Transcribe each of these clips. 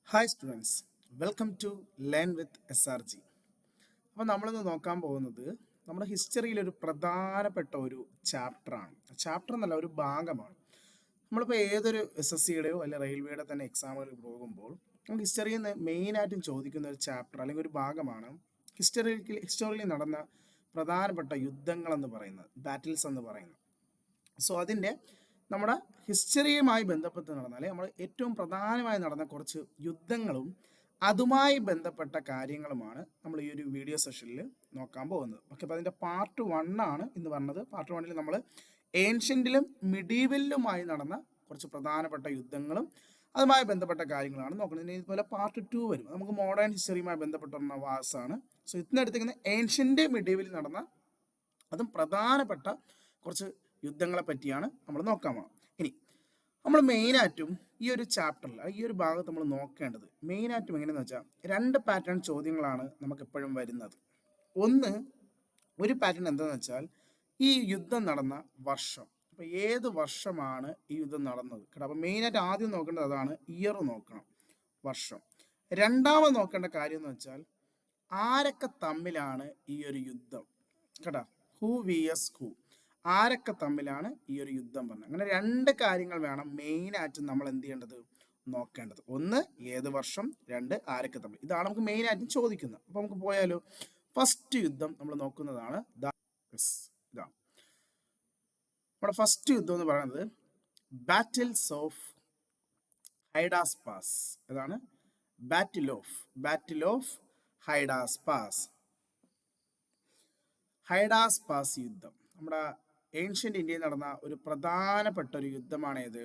Hi students, welcome to learn with SRG. അപ്പോൾ നമ്മളിന്ന് നോക്കാൻ പോകുന്നത് നമ്മുടെ ഹിസ്റ്ററിയിലൊരു പ്രധാനപ്പെട്ട ഒരു ചാപ്റ്ററാണ്. ചാപ്റ്റർ എന്നല്ല, ഒരു ഭാഗമാണ്. നമ്മളിപ്പോൾ ഏതൊരു SSCയുടെയോ അല്ലെങ്കിൽ റെയിൽവേയുടെ തന്നെ എക്സാമുകൾ പോകുമ്പോൾ നമുക്ക് ഹിസ്റ്ററിയിൽ നിന്ന് മെയിനായിട്ടും ചോദിക്കുന്ന ഒരു ചാപ്റ്റർ അല്ലെങ്കിൽ ഒരു ഭാഗമാണ് ഹിസ്റ്ററിയിൽ നടന്ന പ്രധാനപ്പെട്ട യുദ്ധങ്ങളെന്ന് പറയുന്നത്, ബാറ്റിൽസ് എന്ന് പറയുന്നത്. സോ അതിൻ്റെ നമ്മുടെ ഹിസ്റ്ററിയുമായി ബന്ധപ്പെട്ട് നടന്നാൽ നമ്മൾ ഏറ്റവും പ്രധാനമായി നടന്ന കുറച്ച് യുദ്ധങ്ങളും അതുമായി ബന്ധപ്പെട്ട കാര്യങ്ങളുമാണ് നമ്മൾ ഈ ഒരു വീഡിയോ സെഷനിൽ നോക്കാൻ പോകുന്നത്. ഓക്കെ, അപ്പോൾ അതിൻ്റെ പാർട്ട് 1 ആണ് ഇന്ന് പറഞ്ഞത്. പാർട്ട് 1 നമ്മൾ ഏൻഷ്യൻറ്റിലും മിഡീവലിലുമായി നടന്ന കുറച്ച് പ്രധാനപ്പെട്ട യുദ്ധങ്ങളും അതുമായി ബന്ധപ്പെട്ട കാര്യങ്ങളാണ് നോക്കുന്നത്. ഇതുപോലെ പാർട്ട് 2 വരും, നമുക്ക് മോഡേൺ ഹിസ്റ്ററിയുമായി ബന്ധപ്പെട്ടുള്ള വാസാണ്. സോ ഇന്ന് എടുത്തിരിക്കുന്ന ഏൻഷ്യൻ്റ് മിഡീവലിൽ നടന്ന അതും പ്രധാനപ്പെട്ട കുറച്ച് യുദ്ധങ്ങളെ പറ്റിയാണ് നമ്മൾ നോക്കാൻ പോകുന്നത്. ഇനി നമ്മൾ മെയിനായിട്ടും ഈ ഒരു ചാപ്റ്ററിൽ ഈ ഒരു ഭാഗത്ത് നമ്മൾ നോക്കേണ്ടത് മെയിനായിട്ടും എങ്ങനെയെന്ന് വെച്ചാൽ 2 പാറ്റേൺ ചോദ്യങ്ങളാണ് നമുക്ക് എപ്പോഴും വരുന്നത്. ഒരു പാറ്റേൺ എന്താണെന്ന് വെച്ചാൽ ഈ യുദ്ധം നടന്ന വർഷം, അപ്പോൾ ഏത് വർഷമാണ് ഈ യുദ്ധം നടന്നത് കേട്ടോ. അപ്പോൾ മെയിനായിട്ട് ആദ്യം നോക്കേണ്ടത് അതാണ്, ഇയർ നോക്കണം, വർഷം. രണ്ടാമത് നോക്കേണ്ട കാര്യം എന്ന് വെച്ചാൽ ആരൊക്കെ തമ്മിലാണ് ഈ ഒരു യുദ്ധം കേട്ടോ, ഹൂ vs ഹൂ, ആരൊക്കെ തമ്മിലാണ് ഈ ഒരു യുദ്ധം പറഞ്ഞത്. അങ്ങനെ 2 കാര്യങ്ങൾ വേണം മെയിനായിട്ട് നമ്മൾ എന്ത് ചെയ്യേണ്ടത്, നോക്കേണ്ടത്. ഒന്ന് ഏത് വർഷം, 2 ആരൊക്കെ തമ്മിൽ. ഇതാണ് നമുക്ക് മെയിനായിട്ടും ചോദിക്കുന്നത്. അപ്പോൾ നമുക്ക് പോയാലോ. ഫസ്റ്റ് യുദ്ധം നമ്മൾ നോക്കുന്നതാണ് ഇതാണ്. നമ്മുടെ ഫസ്റ്റ് യുദ്ധം എന്ന് പറയുന്നത് ബാറ്റിൽസ് ഓഫ് ഹൈഡാസ് പാസ്. ഇതാണ് ബാറ്റിൽ ഓഫ് ഹൈഡാസ് പാസ് യുദ്ധം. നമ്മുടെ ഏൻഷ്യൻ്റ് ഇന്ത്യയിൽ നടന്ന ഒരു പ്രധാനപ്പെട്ട ഒരു യുദ്ധമാണ് ഇത്,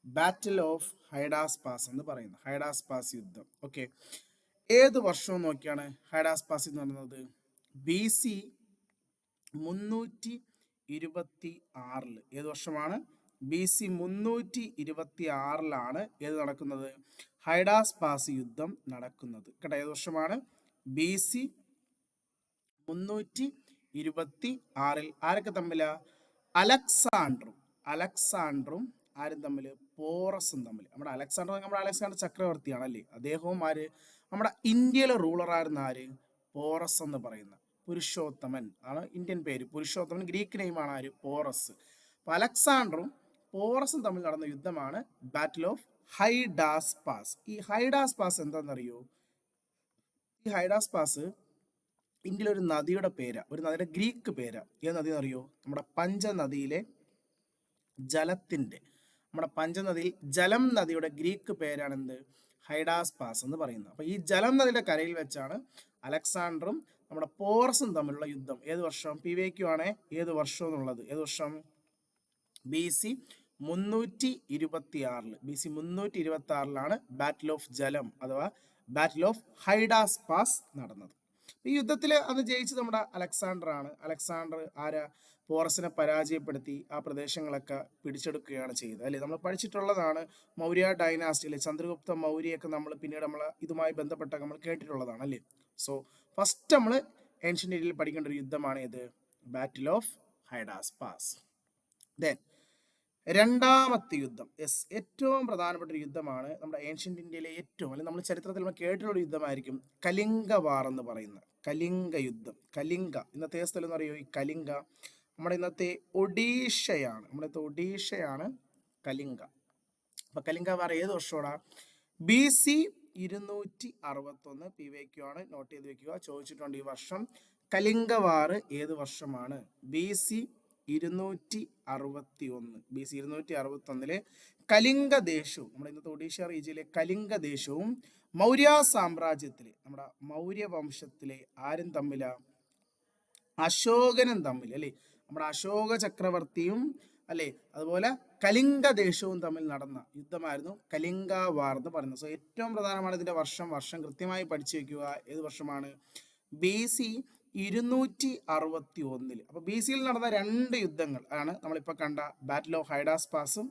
ബാറ്റിൽ ഓഫ് ഹൈഡാസ് പാസ് എന്ന് പറയുന്നത്, ഹൈഡാസ് പാസ് യുദ്ധം. ഓക്കെ, ഏത് വർഷവും നോക്കിയാണ് ഹൈഡാസ് പാസ് എന്ന് പറയുന്നത്? BC 326. ഏത് വർഷമാണ്? BC 326 ഏത് നടക്കുന്നത്? ഹൈഡാസ് പാസ് യുദ്ധം നടക്കുന്നത് കേട്ടോ. ഏത് വർഷമാണ്? BC 326. ആരൊക്കെ തമ്മിലാ? അലക്സാണ്ടറും ആരും തമ്മിൽ? പോറസും തമ്മിൽ. നമ്മുടെ അലക്സാണ്ടർ ചക്രവർത്തിയാണ് അല്ലേ, അദ്ദേഹവും ആര്? നമ്മുടെ ഇന്ത്യയിലെ റൂളറായിരുന്ന ആര്? പോറസ് എന്ന് പറയുന്ന പുരുഷോത്തമൻ ആണ് ഇന്ത്യൻ പേര്. പുരുഷോത്തമൻ ഗ്രീക്ക് നെയിമാണ് ആര്? പോറസ്. അപ്പൊ അലക്സാണ്ടറും പോറസും തമ്മിൽ നടന്ന യുദ്ധമാണ് ബാറ്റിൽ ഓഫ് ഹൈഡാസ് പാസ്. ഈ ഹൈഡാസ് പാസ് എന്താണെന്നറിയോ? ഈ ഹൈഡാസ് പാസ് ഇന്ത്യയിലെ ഒരു നദിയുടെ പേരാ, ഒരു നദിയുടെ ഗ്രീക്ക് പേരാ. ഏത് നദി എന്നറിയോ? നമ്മുടെ പഞ്ചനദിയിലെ ജലത്തിന്റെ, നമ്മുടെ പഞ്ചനദിയിൽ ജലം നദിയുടെ ഗ്രീക്ക് പേരാണ് എന്ത്? ഹൈഡാസ് പാസ് എന്ന് പറയുന്നത്. അപ്പൊ ഈ ജലം നദിയുടെ കരയിൽ വെച്ചാണ് അലക്സാണ്ടറും നമ്മുടെ പോറസും തമ്മിലുള്ള യുദ്ധം. ഏത് വർഷം? PVQ ആണ് ഏത് വർഷം എന്നുള്ളത്. ഏത് വർഷം? BC 326. BC 326 ബാറ്റിൽ ഓഫ് ജലം അഥവാ ബാറ്റിൽ ഓഫ് ഹൈഡാസ് പാസ് നടന്നത്. ഈ യുദ്ധത്തിൽ അന്ന് ജയിച്ചത് നമ്മുടെ അലക്സാണ്ടർ ആണ്. അലക്സാണ്ടർ ആരാ? പോറസിനെ പരാജയപ്പെടുത്തി ആ പ്രദേശങ്ങളൊക്കെ പിടിച്ചെടുക്കുകയാണ് ചെയ്തത് അല്ലേ. നമ്മൾ പഠിച്ചിട്ടുള്ളതാണ് മൗര്യ ഡൈനാസ്റ്റിയിലെ ചന്ദ്രഗുപ്ത മൗര്യയൊക്കെ നമ്മൾ പിന്നീട് നമ്മൾ ഇതുമായി ബന്ധപ്പെട്ട നമ്മൾ കേട്ടിട്ടുള്ളതാണ് അല്ലേ. സോ ഫസ്റ്റ് നമ്മൾ ഏൻഷ്യൻ്റ് ഇന്ത്യയിൽ പഠിക്കേണ്ട ഒരു യുദ്ധമാണ് ഇത്, ബാറ്റിൽ ഓഫ് ഹൈഡാസ് പാസ്. ദെൻ രണ്ടാമത്തെ യുദ്ധം, ഏറ്റവും പ്രധാനപ്പെട്ട ഒരു യുദ്ധമാണ് നമ്മുടെ ഏൻഷ്യൻ്റ് ഇന്ത്യയിലെ ഏറ്റവും, അല്ലെങ്കിൽ നമ്മൾ ചരിത്രത്തിൽ നമ്മൾ കേട്ടിട്ടുള്ള യുദ്ധമായിരിക്കും കലിംഗ വാർ എന്ന് പറയുന്നത്. കലിംഗ യുദ്ധം. കലിംഗ ഇന്നത്തെ സ്ഥലം എന്ന് പറയുമോ? ഈ കലിംഗ നമ്മുടെ ഇന്നത്തെ ഒഡീഷയാണ് കലിംഗ. അപ്പൊ കലിംഗ വാർ ഏത് വർഷമാണ്? BC 261. PVQ ആണ്, നോട്ട് ചെയ്ത് വെക്കുക, ചോദിച്ചിട്ടുണ്ട് ഈ വർഷം. കലിംഗ വാർ ഏത് വർഷമാണ്? BC 261. BC 261 കലിംഗ ദേശവും, നമ്മുടെ ഇന്നത്തെ ഒഡീഷ റീജിയയിലെ കലിംഗ ദേശവും മൗര്യ സാമ്രാജ്യത്തിലെ നമ്മുടെ മൗര്യ വംശത്തിലെ ആരും തമ്മിലാ? അശോകനും തമ്മിൽ അല്ലേ, നമ്മുടെ അശോക ചക്രവർത്തിയും അല്ലേ അതുപോലെ കലിംഗ ദേശവും തമ്മിൽ നടന്ന യുദ്ധമായിരുന്നു കലിംഗ വാർ എന്ന് പറയുന്നത്. സോ ഏറ്റവും പ്രധാനമാണ് ഇതിന്റെ വർഷം കൃത്യമായി പഠിച്ചു വെക്കുക. ഏത് വർഷമാണ്? BC 261. അപ്പൊ BC-യിൽ നടന്ന 2 യുദ്ധങ്ങൾ ആണ് നമ്മളിപ്പോൾ കണ്ട ബാറ്റിൽ ഓഫ് ഹൈഡാസ് പാസും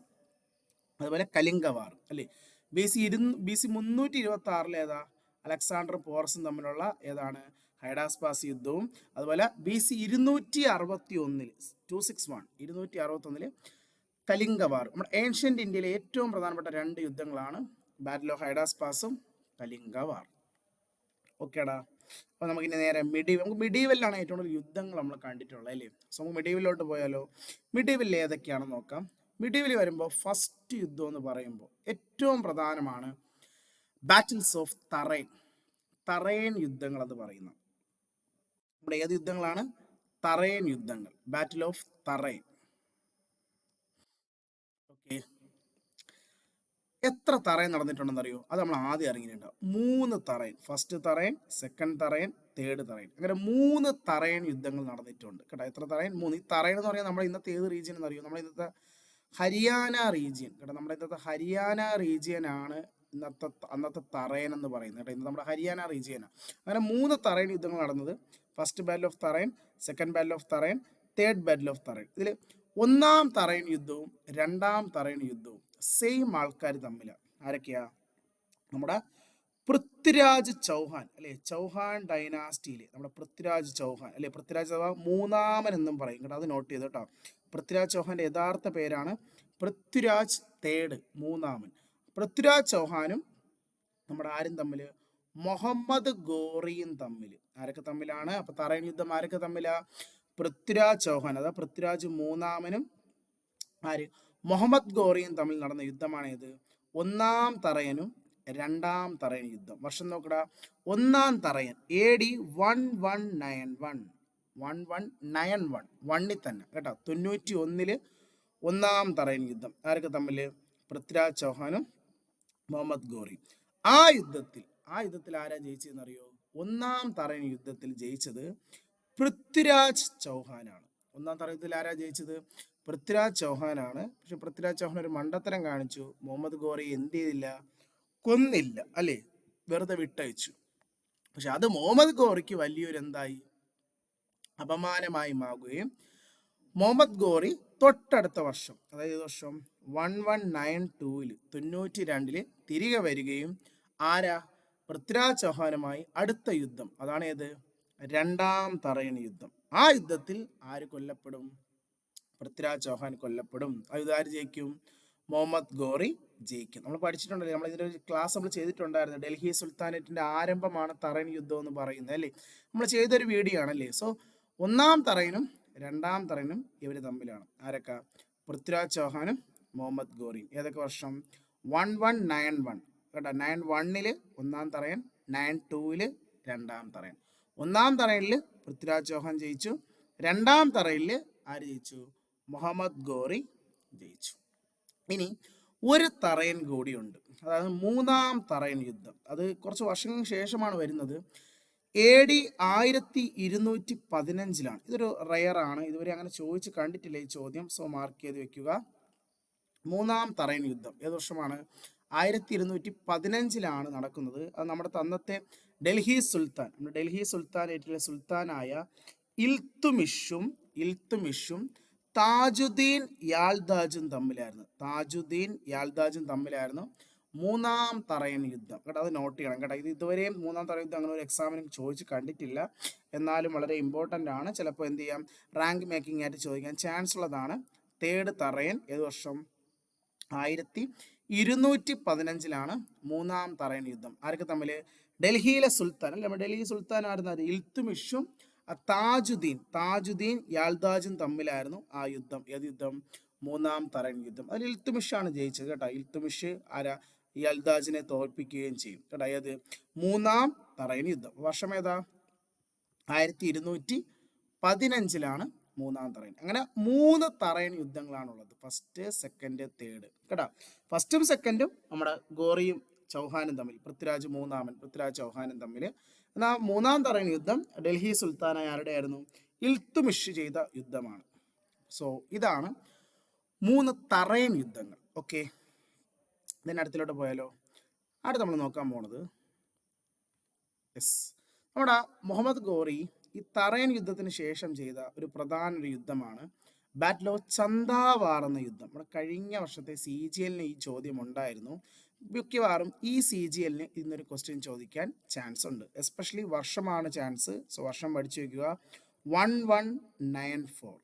അതുപോലെ കലിംഗ വാറും അല്ലേ. BC 326 ഏതാ? അലക്സാണ്ടറും പോറസും തമ്മിലുള്ള ഏതാണ്? ഹൈഡാസ് പാസ് യുദ്ധവും. അതുപോലെ BC 261 കലിംഗ വാർ. നമ്മുടെ ഏൻഷ്യൻ്റ് ഇന്ത്യയിലെ ഏറ്റവും പ്രധാനപ്പെട്ട 2 യുദ്ധങ്ങളാണ് ബാറ്റിൽ ഓഫ് ഹൈഡാസ് പാസും കലിംഗ വാർ. ഓക്കേടാ. അപ്പോൾ നമുക്കിനി നേരെ നമുക്ക് മിഡീവലിലാണ് ഏറ്റവും കൂടുതൽ യുദ്ധങ്ങൾ നമ്മൾ കണ്ടിട്ടുള്ളത് അല്ലേ. സോ നമുക്ക് മിഡീവലിലോട്ട് പോയാലോ. മിഡീവലിൽ ഏതൊക്കെയാണെന്ന് നോക്കാം. മിഡീവലി വരുമ്പോൾ ഫസ്റ്റ് യുദ്ധം എന്ന് പറയുമ്പോൾ ഏറ്റവും പ്രധാനമാണ് ബാറ്റിൽസ് ഓഫ് തറൈൻ യുദ്ധങ്ങൾ എന്ന് പറയുന്നത്. നമ്മുടെ ഏത് യുദ്ധങ്ങളാണ്? തറൈൻ യുദ്ധങ്ങൾ, ബാറ്റിൽ ഓഫ് തറൈൻ. ഓക്കെ, എത്ര തറൈൻ നടന്നിട്ടുണ്ടെന്ന് അറിയോ? അത് നമ്മൾ ആദ്യം അറിഞ്ഞിട്ടുണ്ട്. 3 Tarain, first Tarain, second Tarain, third Tarain, അങ്ങനെ 3 തറൈൻ യുദ്ധങ്ങൾ നടന്നിട്ടുണ്ട് കേട്ടോ. എത്ര തറൈൻ? 3. ഈ തറൈൻ എന്ന് പറഞ്ഞാൽ നമ്മുടെ ഇന്നത്തെ ഏത് റീജിയൻ എന്നറിയോ? നമ്മുടെ ഇന്നത്തെ ഹരിയാന റീജിയൻ കേട്ടോ. നമ്മുടെ ഇന്നത്തെ ഹരിയാന റീജിയൻ ആണ് അന്നത്തെ തറൈൻ എന്ന് പറയുന്നത് കേട്ടോ. ഇന്ന് നമ്മുടെ ഹരിയാന റീജിയനാണ്. അങ്ങനെ 3 തറൈൻ യുദ്ധങ്ങൾ നടന്നത്. First battle of Tarain, second battle of Tarain, third battle of Tarain. ഇതിൽ 1-ാം തറൈൻ യുദ്ധവും 2-ാം തറൈൻ യുദ്ധവും സെയിം ആൾക്കാർ തമ്മിലാണ്. ആരൊക്കെയാ? നമ്മുടെ പൃഥ്വിരാജ് ചൗഹാൻ അല്ലെ, ചൗഹാൻ ഡൈനാസ്റ്റിയിലെ നമ്മുടെ പൃഥ്വിരാജ് ചൗഹാൻ അല്ലെ, പൃഥ്വിരാജ് ചൗഹാൻ 3-ാമൻ എന്നും പറയും കേട്ടോ. അത് നോട്ട് ചെയ്തു കേട്ടോ. പൃഥ്വിരാജ് ചൗഹാന്റെ യഥാർത്ഥ പേരാണ് പൃഥ്വിരാജ് തേർഡ്, 3-ാമൻ. പൃഥ്വിരാജ് ചൗഹാനും നമ്മുടെ ആരും തമ്മിൽ? മുഹമ്മദ് ഗോറിയും തമ്മിൽ. ആരൊക്കെ തമ്മിലാണ്? അപ്പൊ തറൈൻ യുദ്ധം ആരൊക്കെ തമ്മിലാ? പൃഥ്വിരാജ് ചൗഹാൻ, അതാ പൃഥ്വിരാജ് 3-ാമനും ആര്? മുഹമ്മദ് ഗോറിയും തമ്മിൽ നടന്ന യുദ്ധമാണ് ഇത്. 1-ാം തറയനും 2-ാം തറയൻ യുദ്ധം. വർഷം നോക്കടാ. 1-ാം തറയൻ AD 1191, 1191, 1-ൽ തന്നെ കേട്ടോ. 91-ൽ 1-ാം തറയൻ യുദ്ധം. ആരൊക്കെ തമ്മിൽ? പൃഥ്വിരാജ് ചൗഹാനും മുഹമ്മദ് ഗോറിയും. ആ യുദ്ധത്തിൽ ആരാ ജയിച്ചതെന്നറിയോ? 1-ാം തറയൻ യുദ്ധത്തിൽ ജയിച്ചത് പൃഥ്വിരാജ് ചൗഹാനാണ്. 1-ാം തറയൻ യുദ്ധത്തിൽ ആരാ ജയിച്ചത്? പൃഥ്വിരാജ് ചൗഹാനാണ്. പക്ഷെ പൃഥ്വിരാജ് ചൗഹാൻ ഒരു മണ്ടത്തരം കാണിച്ചു. മുഹമ്മദ് ഗോറി എന്ത് ചെയ്തില്ല? കൊന്നില്ല അല്ലേ, വെറുതെ വിട്ടയച്ചു. പക്ഷെ അത് മുഹമ്മദ് ഗോറിക്ക് വലിയൊരു എന്തായി? അപമാനമായി മാറുകയും മുഹമ്മദ് ഗോറി തൊട്ടടുത്ത വർഷം, അതായത് വർഷം 1192-ൽ 92-ൽ തിരികെ വരികയും ആരാ? പൃഥ്വിരാജ് ചൗഹാനുമായി അടുത്ത യുദ്ധം, അതാണ് ഏത്? 2-ാം തറയൻ യുദ്ധം. ആ യുദ്ധത്തിൽ ആര് കൊല്ലപ്പെടും? പൃഥ്വിരാജ് ചൗഹാൻ കൊല്ലപ്പെടും. അത് ആര് ജയിക്കും? മുഹമ്മദ് ഗോറി ജയിക്കും. നമ്മൾ പഠിച്ചിട്ടുണ്ടല്ലേ, നമ്മൾ ഇതിൻ്റെ ഒരു ക്ലാസ് നമ്മൾ ചെയ്തിട്ടുണ്ടായിരുന്നു. ഡൽഹി സുൽത്താനേറ്റിന്റെ ആരംഭമാണ് തറൈൻ യുദ്ധം എന്ന് പറയുന്നത് അല്ലേ. നമ്മൾ ചെയ്തൊരു വീഡിയോ ആണല്ലേ. സോ 1-ാം തറയനും 2-ാം തറയനും ഇവർ തമ്മിലാണ്. ആരൊക്കെ? പൃഥ്വിരാജ് ചൗഹാനും മുഹമ്മദ് ഗോറിയും. ഏതൊക്കെ വർഷം? 1191 കേട്ടോ. 91-ൽ 1-ാം തറയൻ, 92-ൽ 2-ാം തറയൻ. 1-ാം തറയനിൽ പൃഥ്വിരാജ് ചൗഹാൻ ജയിച്ചു. 2-ാം തറയനിൽ ആര് ജയിച്ചു? മുഹമ്മദ് ഗോറി ജയിച്ചു. ഇനി ഒരു തറയൻ കൂടിയുണ്ട്, അതായത് 3-ാം തറയൻ യുദ്ധം. അത് കുറച്ച് വർഷങ്ങൾക്ക് ശേഷമാണ് വരുന്നത്. AD 1215-ലാണ്. ഇതൊരു റയറാണ്, ഇതുവരെ അങ്ങനെ ചോദിച്ച് കണ്ടിട്ടില്ല ഈ ചോദ്യം. സോ മാർക്ക് ചെയ്ത് വെക്കുക. 3-ാം തറയൻ യുദ്ധം ഏത് വർഷമാണ്? 1215-ലാണ് നടക്കുന്നത്. അത് നമ്മുടെ അന്നത്തെ ഡൽഹി സുൽത്താനേറ്റിലെ സുൽത്താനായ ഇൽത്തുമിഷും താജുദ്ദീൻ യാൽദാജും തമ്മിലായിരുന്നു. 3-ാം തറയൻ യുദ്ധം കേട്ടോ. അത് നോട്ട് ചെയ്യണം കേട്ടോ. ഇത് ഇതുവരെയും 3-ാം തറയൻ യുദ്ധം അങ്ങനെ ഒരു എക്സാമിന് ചോദിച്ച് കണ്ടിട്ടില്ല. എന്നാലും വളരെ ഇമ്പോർട്ടൻ്റ് ആണ്. ചിലപ്പോൾ എന്ത് ചെയ്യാം, റാങ്ക് മേക്കിംഗ് ആയിട്ട് ചോദിക്കാൻ ചാൻസ് ഉള്ളതാണ്. തേർഡ് തറയൻ ഏത് വർഷം? 1215-ലാണ് 3-ാം തറയൻ യുദ്ധം. ആരൊക്കെ തമ്മിൽ? ഡൽഹിയിലെ സുൽത്താൻ അല്ലെ, ഡൽഹി സുൽത്താൻ ആയിരുന്നു ഇൽത്തുമിഷും താജുദ്ദീൻ യാൽദാജും തമ്മിലായിരുന്നു ആ യുദ്ധം. ഏത് യുദ്ധം? 3-ാം തറയൻ യുദ്ധം. അതിൽ ഇൽത്തുമിഷാണ് ജയിച്ചത് കേട്ടോ. ഇൽത്തുമിഷ് ആരാ? യാൽദാജിനെ തോൽപ്പിക്കുകയും ചെയ്യും കേട്ടോ. ഏത്? 3-ാം തറയൻ യുദ്ധം. വർഷം ഏതാ? 1215-ലാണ് 3-ാം തറയൻ. അങ്ങനെ 3 തറയൻ യുദ്ധങ്ങളാണുള്ളത്. ഫസ്റ്റ്, സെക്കൻഡ്, തേർഡ് കേട്ടോ. ഫസ്റ്റും സെക്കൻഡും നമ്മുടെ ഗോറിയും ചൗഹാനും തമ്മിൽ, പൃഥ്വിരാജ് 3-ാമൻ പൃഥ്വിരാജ് ചൗഹാനും തമ്മിൽ. എന്നാൽ 3-ാം തറയൻ യുദ്ധം ഡൽഹി സുൽത്താനായ ആരുടെ ആയിരുന്നു? ഇൽത്തുമിഷ് ചെയ്ത യുദ്ധമാണ്. സോ ഇതാണ് 3 തറയൻ യുദ്ധങ്ങൾ. ഓക്കെ, ഇതിൻ്റെ അടുത്തിലോട്ട് പോയാലോ. അടുത്ത് നമ്മൾ നോക്കാൻ പോണത് നമ്മുടെ മുഹമ്മദ് ഗോറി ഈ തറയൻ യുദ്ധത്തിന് ശേഷം ചെയ്ത ഒരു പ്രധാന യുദ്ധമാണ് ബാറ്റിൽ ഓഫ് ചന്ദാവാർ എന്ന യുദ്ധം. നമ്മുടെ കഴിഞ്ഞ വർഷത്തെ CGL-ന് ഈ ചോദ്യം ഉണ്ടായിരുന്നു. മിക്കവാറും ഈ CGL-ന് ഇന്നൊരു ക്വസ്റ്റ്യൻ ചോദിക്കാൻ ചാൻസ് ഉണ്ട്. എസ്പെഷ്യലി വർഷമാണ് ചാൻസ്. സോ വർഷം പഠിച്ചു വയ്ക്കുക. 1194,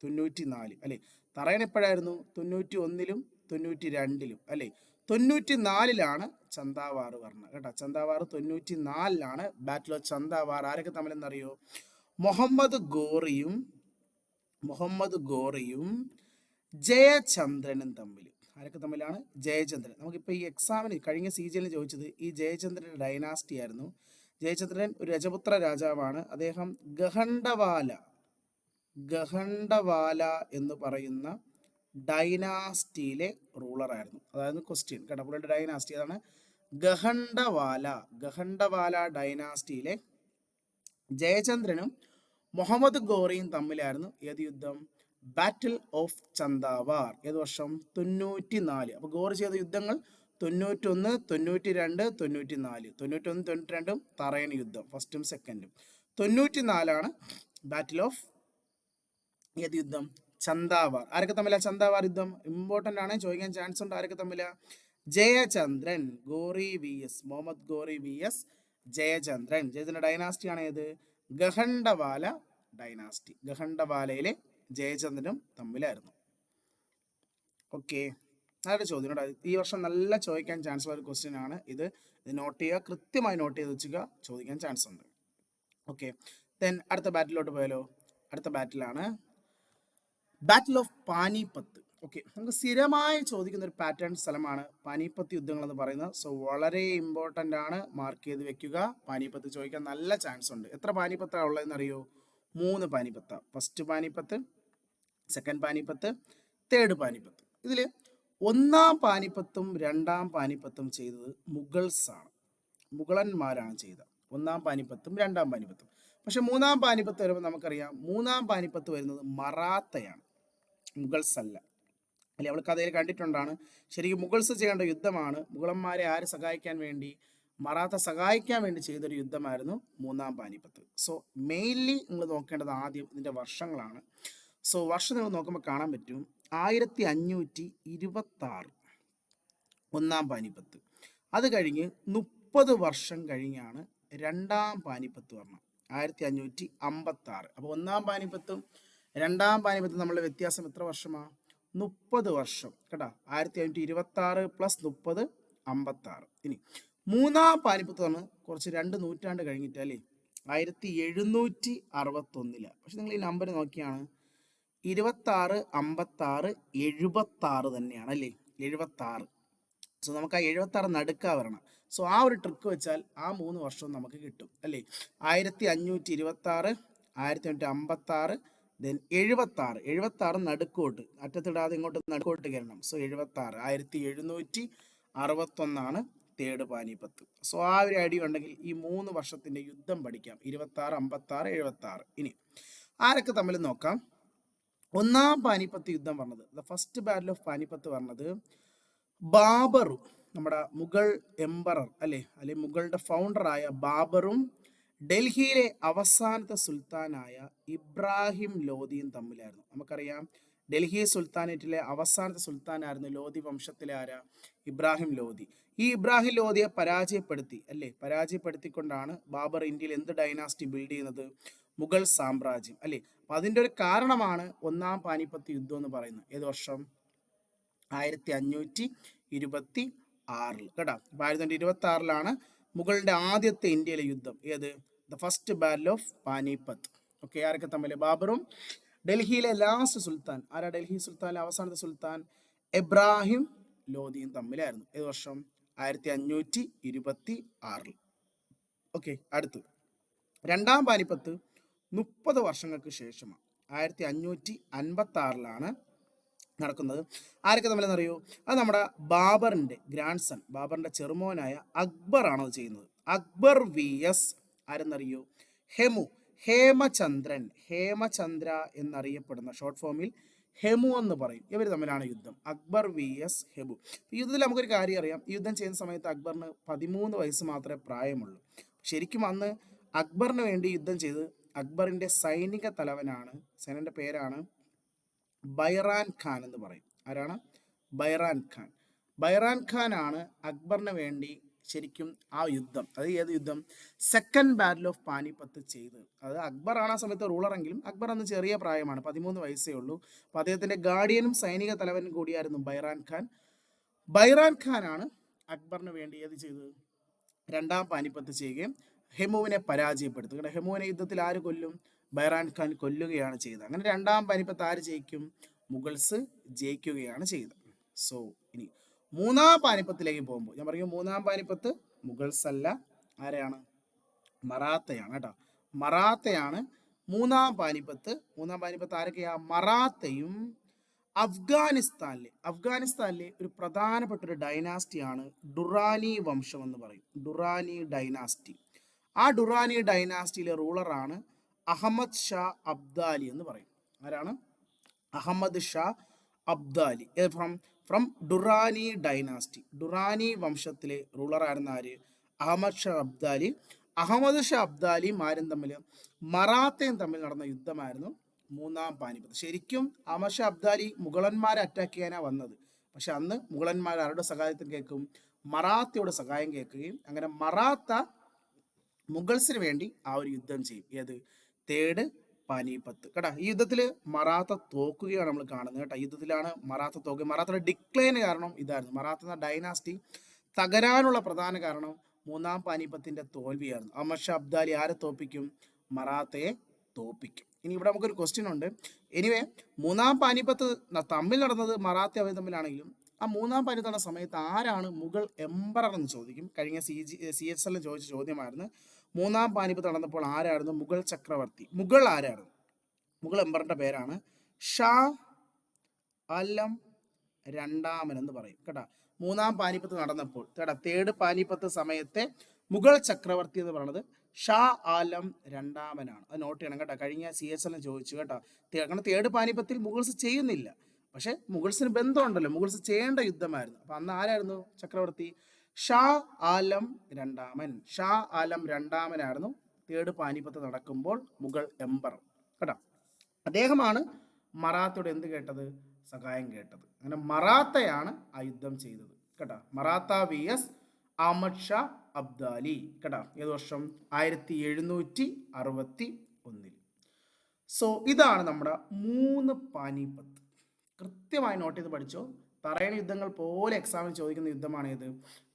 94 അല്ലേ. തറയൻ എപ്പോഴായിരുന്നു? 91-ലും 92-ലും അല്ലേ. 94-ലാണ് ചന്ദാവാർ പറഞ്ഞത് കേട്ടോ. ചന്ദാവാർ 94-ലാണ് ബാറ്റിൽ ഓഫ് ചന്ദാവാർ. ആരൊക്കെ തമ്മിലെന്നറിയോ? മുഹമ്മദ് ഗോറിയും ജയചന്ദ്രനും തമ്മിൽ. ആരൊക്കെ തമ്മിലാണ്? ജയചന്ദ്രൻ. നമുക്കിപ്പോൾ ഈ എക്സാമിന് കഴിഞ്ഞ സീസണിൽ ചോദിച്ചത് ഈ ജയചന്ദ്രൻ്റെ ഡൈനാസ്റ്റി ആയിരുന്നു. ജയചന്ദ്രൻ ഒരു രജപുത്ര രാജാവാണ്. അദ്ദേഹം ഗഹണ്ഡവാല എന്ന് പറയുന്ന ഡൈനാസ്റ്റിയിലെ റൂളറായിരുന്നു. അതായത് ക്വസ്റ്റ്യൻ കേട്ടോ. പുള്ളിയുടെ ഡൈനാസ്റ്റി അതാണ് ഗഹണ്ഡവാല ഡൈനാസ്റ്റിയിലെ ജയചന്ദ്രനും മുഹമ്മദ് ഗോറിയും തമ്മിലായിരുന്നു ഏത് യുദ്ധം? Battle of Chandawar. ഏത് വർഷം? 94. അപ്പോൾ ഗോറി ചെയ്ത യുദ്ധങ്ങൾ 91, 92, 94. 91, 92 തറയൻ യുദ്ധം, ഫസ്റ്റും സെക്കൻഡും. 94-ലാണ് ബാറ്റിൽ ഓഫ് ഏത് യുദ്ധം? ചന്ദാവാർ. ആരൊക്കെ തമ്മിലാ ചന്ദാവാർ യുദ്ധം? ഇമ്പോർട്ടൻ്റ് ആണ്, ചോദിക്കാൻ ചാൻസ് ഉണ്ട്. ആരൊക്കെ തമ്മിലാ? ജയചന്ദ്രൻ, മുഹമ്മദ് ഗോറി vs ജയചന്ദ്രൻ. ജയചന്ദ്രൻ ഡൈനാസ്റ്റി ആണ് ഏത്? ഗഹണ്ഡവാല ഡൈനാസ്റ്റി. ഗഹണ്ഡവാലയിലെ ജയചന്ദ്രനും തമ്മിലായിരുന്നു. ഓക്കെ, നല്ലൊരു ചോദ്യം കേട്ടോ. ഈ വർഷം നല്ല ചോദിക്കാൻ ചാൻസ് ഉള്ള ഒരു ക്വസ്റ്റ്യൻ ആണ് ഇത്. നോട്ട് ചെയ്യുക, കൃത്യമായി നോട്ട് ചെയ്ത് വെച്ചുക, ചോദിക്കാൻ ചാൻസ് ഉണ്ട്. ഓക്കെ, ദെൻ അടുത്ത ബാറ്റിലോട്ട് പോയാലോ? അടുത്ത ബാറ്റിലാണ് ബാറ്റിൽ ഓഫ് പാനിപ്പത്ത്. ഓക്കെ, നമുക്ക് സ്ഥിരമായി ചോദിക്കുന്ന ഒരു പാറ്റേൺ സ്ഥലമാണ് പാനിപ്പത്ത് യുദ്ധങ്ങൾ എന്ന് പറയുന്നത്. സോ വളരെ ഇമ്പോർട്ടൻ്റ് ആണ്, മാർക്ക് ചെയ്ത് വെക്കുക. പാനിപ്പത്ത് ചോദിക്കാൻ നല്ല ചാൻസ് ഉണ്ട്. എത്ര പാനിപ്പത്താണ് ഉള്ളതെന്ന് അറിയോ? 3 Panipat. First Panipat, second Panipat, third Panipat. ഇതിൽ 1-ാം പാനിപ്പത്തും 2-ാം പാനിപ്പത്തും ചെയ്തത് മുഗളന്മാരാണ് ചെയ്തത്. 1-ാം പാനിപ്പത്തും 2-ാം പാനിപ്പത്തും. പക്ഷെ 3-ാം പാനിപ്പത്ത് വരുമ്പോൾ നമുക്കറിയാം 3-ാം പാനിപ്പത്ത് വരുന്നത് മറാത്തയാണ്, മുഗൾസ് അല്ല. അല്ലെ, അവൾ കഥയിൽ കണ്ടിട്ടുണ്ടാണ്. ശരിക്കും മുഗൾസ് ചെയ്യേണ്ട യുദ്ധമാണ്. മുഗളന്മാരെ ആര് സഹായിക്കാൻ വേണ്ടി? മറാത്ത സഹായിക്കാൻ വേണ്ടി ചെയ്തൊരു യുദ്ധമായിരുന്നു 3-ാം പാനിപ്പത്ത്. സോ മെയിൻലി നിങ്ങൾ നോക്കേണ്ടത് ആദ്യം ഇതിൻ്റെ വർഷങ്ങളാണ്. സോ വർഷം നിങ്ങൾ നോക്കുമ്പോൾ കാണാൻ പറ്റും 1526 1-ാം പാനിപ്പത്ത്. അത് കഴിഞ്ഞ് 30 വർഷം കഴിഞ്ഞാണ് 2-ാം പാനിപ്പത്ത് പറഞ്ഞത്, 1556. അപ്പോൾ 1-ാം പാനിപ്പത്തും 2-ാം പാനിപ്പത്തും തമ്മിലുള്ള വ്യത്യാസം എത്ര വർഷമാണ്? 30 വർഷം കേട്ടോ. 1526 + 30 56. ഇനി 3-ാം പാനിപ്പത്ത് പറഞ്ഞ് കുറച്ച് 2 നൂറ്റാണ്ട് കഴിഞ്ഞിട്ടല്ലേ, 1761. പക്ഷെ നിങ്ങൾ ഈ നമ്പർ നോക്കിയാണ് 26, 56, 76 തന്നെയാണ് അല്ലേ, 76. സോ നമുക്ക് ആ 76 നടുക്കാ വരണം. സോ ആ ഒരു ട്രിക്ക് വെച്ചാൽ ആ 3 വർഷവും നമുക്ക് കിട്ടും അല്ലേ. 1526, 1856, ദെൻ 76 നടുക്കോട്ട്, അറ്റത്തിടാതെ ഇങ്ങോട്ട് നടുക്കോട്ട് കയറണം. So 76, 1761 third Panipat. സോ ആ ഒരു ഐഡിയ ഉണ്ടെങ്കിൽ ഈ 3 വർഷത്തിന്റെ യുദ്ധം പഠിക്കാം. 26, 56, 76. ഇനി ആരൊക്കെ തമ്മിൽ നോക്കാം. 1-ാം പാനിപ്പത്ത് യുദ്ധം പറഞ്ഞത്, the first battle of Panipat പറഞ്ഞത് ബാബറും, നമ്മുടെ മുഗൾ എംപറർ അല്ലെ മുഗളുടെ ഫൗണ്ടറായ ബാബറും ഡൽഹിയിലെ അവസാനത്തെ സുൽത്താനായ ഇബ്രാഹിം ലോധിയും തമ്മിലായിരുന്നു. നമുക്കറിയാം ഡൽഹി സുൽത്താനേറ്റിലെ അവസാനത്തെ സുൽത്താനായിരുന്നു ലോധി വംശത്തിലെ ആരാ? ഇബ്രാഹിം ലോധി. ഈ ഇബ്രാഹിം ലോധിയെ പരാജയപ്പെടുത്തിക്കൊണ്ടാണ് ബാബർ ഇന്ത്യയിൽ എന്ത് ഡൈനാസ്റ്റി ബിൽഡ് ചെയ്യുന്നത്? മുഗൾ സാമ്രാജ്യം അല്ലേ. അപ്പൊ അതിൻ്റെ ഒരു കാരണമാണ് 1-ാം പാനിപ്പത്ത് യുദ്ധം എന്ന് പറയുന്നത്. ഏത് വർഷം? 1526 കേട്ടോ. 1526-ലാണ് മുഗളുടെ ആദ്യത്തെ ഇന്ത്യയിലെ യുദ്ധം. ഏത്? The first battle of Panipat. Okay, ആരൊക്കെ തമ്മിൽ? ബാബറും ഡൽഹിയിലെ ലാസ്റ്റ് സുൽത്താൻ ആരാ? ഡൽഹി സുൽത്താനിലെ അവസാനത്തെ സുൽത്താൻ ഇബ്രാഹിം ലോധിയും തമ്മിലായിരുന്നു. ഏത് വർഷം? 1526. ഓക്കെ, അടുത്ത് 2-ാം പാനിപ്പത്ത് 30 വർഷങ്ങൾക്ക് ശേഷമാണ്, 1556-ലാണ് നടക്കുന്നത്. ആരൊക്കെ തമ്മിലെന്നറിയോ? അത് നമ്മുടെ ബാബറിന്റെ ഗ്രാൻഡ് സൺ, ബാബറിന്റെ ചെറുമോനായ അക്ബർ ആണ് അത് ചെയ്യുന്നത്. അക്ബർ vs ആരെന്നറിയോ? ഹേമചന്ദ്ര എന്നറിയപ്പെടുന്ന, ഷോർട്ട് ഫോമിൽ ഹെമു എന്ന് പറയും. ഇവർ തമ്മിലാണ് യുദ്ധം. അക്ബർ vs ഹെമു. ഈ യുദ്ധത്തിൽ നമുക്കൊരു കാര്യം അറിയാം. ഈ യുദ്ധം ചെയ്യുന്ന സമയത്ത് അക്ബറിന് 13 വയസ്സ് മാത്രമേ പ്രായമുള്ളൂ. ശരിക്കും അന്ന് അക്ബറിന് വേണ്ടി യുദ്ധം ചെയ്ത് അക്ബറിന്റെ സൈനിക തലവനാണ്, സൈനികന്റെ പേരാണ് ബൈറാൻ ഖാൻ എന്ന് പറയും. ആരാണ്? ബൈറാൻ ഖാൻ. ബൈറാൻ ഖാൻ ആണ് അക്ബറിന് വേണ്ടി ശരിക്കും ആ യുദ്ധം, അത് ഏത് യുദ്ധം? സെക്കൻഡ് ബാറ്റിൽ ഓഫ് പാനിപ്പത്ത് ചെയ്ത്. അത് അക്ബർ ആണ് ആ സമയത്ത് റൂളറെങ്കിലും അക്ബർ അന്ന് ചെറിയ പ്രായമാണ്, 13 വയസ്സേ ഉള്ളൂ. അപ്പോൾ അദ്ദേഹത്തിന്റെ ഗാർഡിയനും സൈനിക തലവനും കൂടിയായിരുന്നു ബൈറാൻ ഖാൻ. ബൈറാൻ ഖാൻ ആണ് അക്ബറിന് വേണ്ടി ഏത് ചെയ്തു? രണ്ടാം പാനിപ്പത്ത് ചെയ്യുകയും ഹെമുവിനെ പരാജയപ്പെടുത്തും. കാരണം ഹെമുവിനെ യുദ്ധത്തിൽ ആര് കൊല്ലും? ബൈറാൻ ഖാൻ കൊല്ലുകയാണ് ചെയ്തത്. അങ്ങനെ രണ്ടാം പാനിപ്പത്ത് ആര് ജയിക്കും? മുഗൾസ് ജയിക്കുകയാണ് ചെയ്തത്. സോ ഇനി മൂന്നാം പാനിപ്പത്തിലേക്ക് പോകുമ്പോൾ ഞാൻ പറയും, മൂന്നാം പാനിപ്പത്ത് മുഗൾസ് അല്ല, ആരെയാണ്? മറാത്തയാണ് കേട്ടോ. മറാത്തയാണ് മൂന്നാം പാനിപ്പത്ത്. മൂന്നാം പാനിപ്പത്ത് ആരൊക്കെയാ? മറാത്തയും അഫ്ഗാനിസ്ഥാനിലെ ഒരു പ്രധാനപ്പെട്ട ഒരു ഡൈനാസ്റ്റിയാണ് ഡുറാനി വംശം എന്ന് പറയും. ഡുറാനി ഡൈനാസ്റ്റി. ആ ഡുറാനി ഡൈനാസ്റ്റിയിലെ റൂളറാണ് അഹമ്മദ് ഷാ അബ്ദാലി എന്ന് പറയും. ആരാണ്? അഹമ്മദ് ഷാ അബ്ദാലി. From Durrani dynasty. ഡുറാനി വംശത്തിലെ റൂളറായിരുന്ന ആര്? അഹമ്മദ് ഷാ അബ്ദാലി. അഹമ്മദ് ഷാ അബ്ദാലിയും ആരും തമ്മിൽ? മറാത്തയും തമ്മിൽ നടന്ന യുദ്ധമായിരുന്നു മൂന്നാം പാനിപ്പത്ത്. ശരിക്കും അഹമ്മദ് ഷാ അബ്ദാലി മുഗളന്മാരെ അറ്റാക്ക് ചെയ്യാനാണ് വന്നത്. പക്ഷെ അന്ന് മുഗളന്മാർ ആരുടെ സഹായത്തിന് കേൾക്കും? മറാത്തയുടെ സഹായം കേൾക്കുകയും അങ്ങനെ മറാത്ത മുഗൾസിന് വേണ്ടി ആ ഒരു യുദ്ധം ചെയ്യും. ഏത്? തേർഡ് പാനിപ്പത്ത് കേട്ടാ. ഈ യുദ്ധത്തിൽ മറാത്ത തോക്കുകയാണ് നമ്മൾ കാണുന്നത് കേട്ടോ. യുദ്ധത്തിലാണ് മറാത്ത തോക്കുക. മറാത്തയുടെ ഡിക്ലൈന് കാരണം ഇതായിരുന്നു. മറാത്ത എന്ന ഡൈനാസ്റ്റി തകരാനുള്ള പ്രധാന കാരണം മൂന്നാം പാനിപ്പത്തിന്റെ തോൽവിയായിരുന്നു. അഹമ്മദ് ഷാ അബ്ദാലി ആരെ തോപ്പിക്കും? മറാത്തയെ തോപ്പിക്കും. ഇനി ഇവിടെ നമുക്കൊരു ക്വസ്റ്റ്യൻ ഉണ്ട്. എനിവേ, മൂന്നാം പാനിപ്പത്ത് തമ്മിൽ നടന്നത് മറാത്ത അവർ തമ്മിലാണെങ്കിലും ആ മൂന്നാം പാനിപ്പത്ത് നടന്ന സമയത്ത് ആരാണ് മുഗൾ എംപറർ എന്ന് ചോദിക്കും. കഴിഞ്ഞ CHL ചോദിച്ച ചോദ്യമായിരുന്നു. മൂന്നാം പാനിപ്പത്ത് നടന്നപ്പോൾ ആരായിരുന്നു മുഗൾ ചക്രവർത്തി? മുഗൾ ആരായിരുന്നു? മുഗൾ എംപററിന്റെ പേരാണ് ഷാ ആലം രണ്ടാമൻ എന്ന് പറയും കേട്ടാ. മൂന്നാം പാനിപ്പത്ത് നടന്നപ്പോൾ കേട്ടാ, തേർഡ് പാനിപ്പത്ത് സമയത്തെ മുഗൾ ചക്രവർത്തി എന്ന് പറയുന്നത് ഷാ ആലം രണ്ടാമനാണ്. അത് നോട്ട് ചെയ്യണം കേട്ടോ. കഴിഞ്ഞ CHL ചോദിച്ചു കേട്ടോ. കാരണം തേർഡ് പാനിപ്പത്തിൽ മുഗൾസ് ചെയ്യുന്നില്ല, പക്ഷെ മുഗൾസിന് ബന്ധമുണ്ടല്ലോ, മുഗൾസ് ചെയ്യേണ്ട യുദ്ധമായിരുന്നു. അപ്പൊ അന്ന് ആരായിരുന്നു ചക്രവർത്തി? ഷാ ആലം രണ്ടാമൻ. ഷാ ആലം രണ്ടാമനായിരുന്നു തേർഡ് പാനിപ്പത്ത് നടക്കുമ്പോൾ മുഗൾ എംപറർ കേട്ടോ. അദ്ദേഹമാണ് മറാത്തയുടെ എന്ത് കേട്ടത്? സഹായം കേട്ടത്. അങ്ങനെ മറാത്തയാണ് ആ യുദ്ധം ചെയ്തത് കേട്ടോ. മറാത്ത vs അഹമ്മദ് ഷാ അബ്ദാലി കേട്ടോ. ഏത് വർഷം? 1761. സോ ഇതാണ് നമ്മുടെ 3 പാനിപ്പത്ത്. കൃത്യമായി നോട്ട് ചെയ്ത് പഠിച്ചോ. തറയണ യുദ്ധങ്ങൾ പോലെ എക്സാമിന് ചോദിക്കുന്ന യുദ്ധമാണ് ഏത്?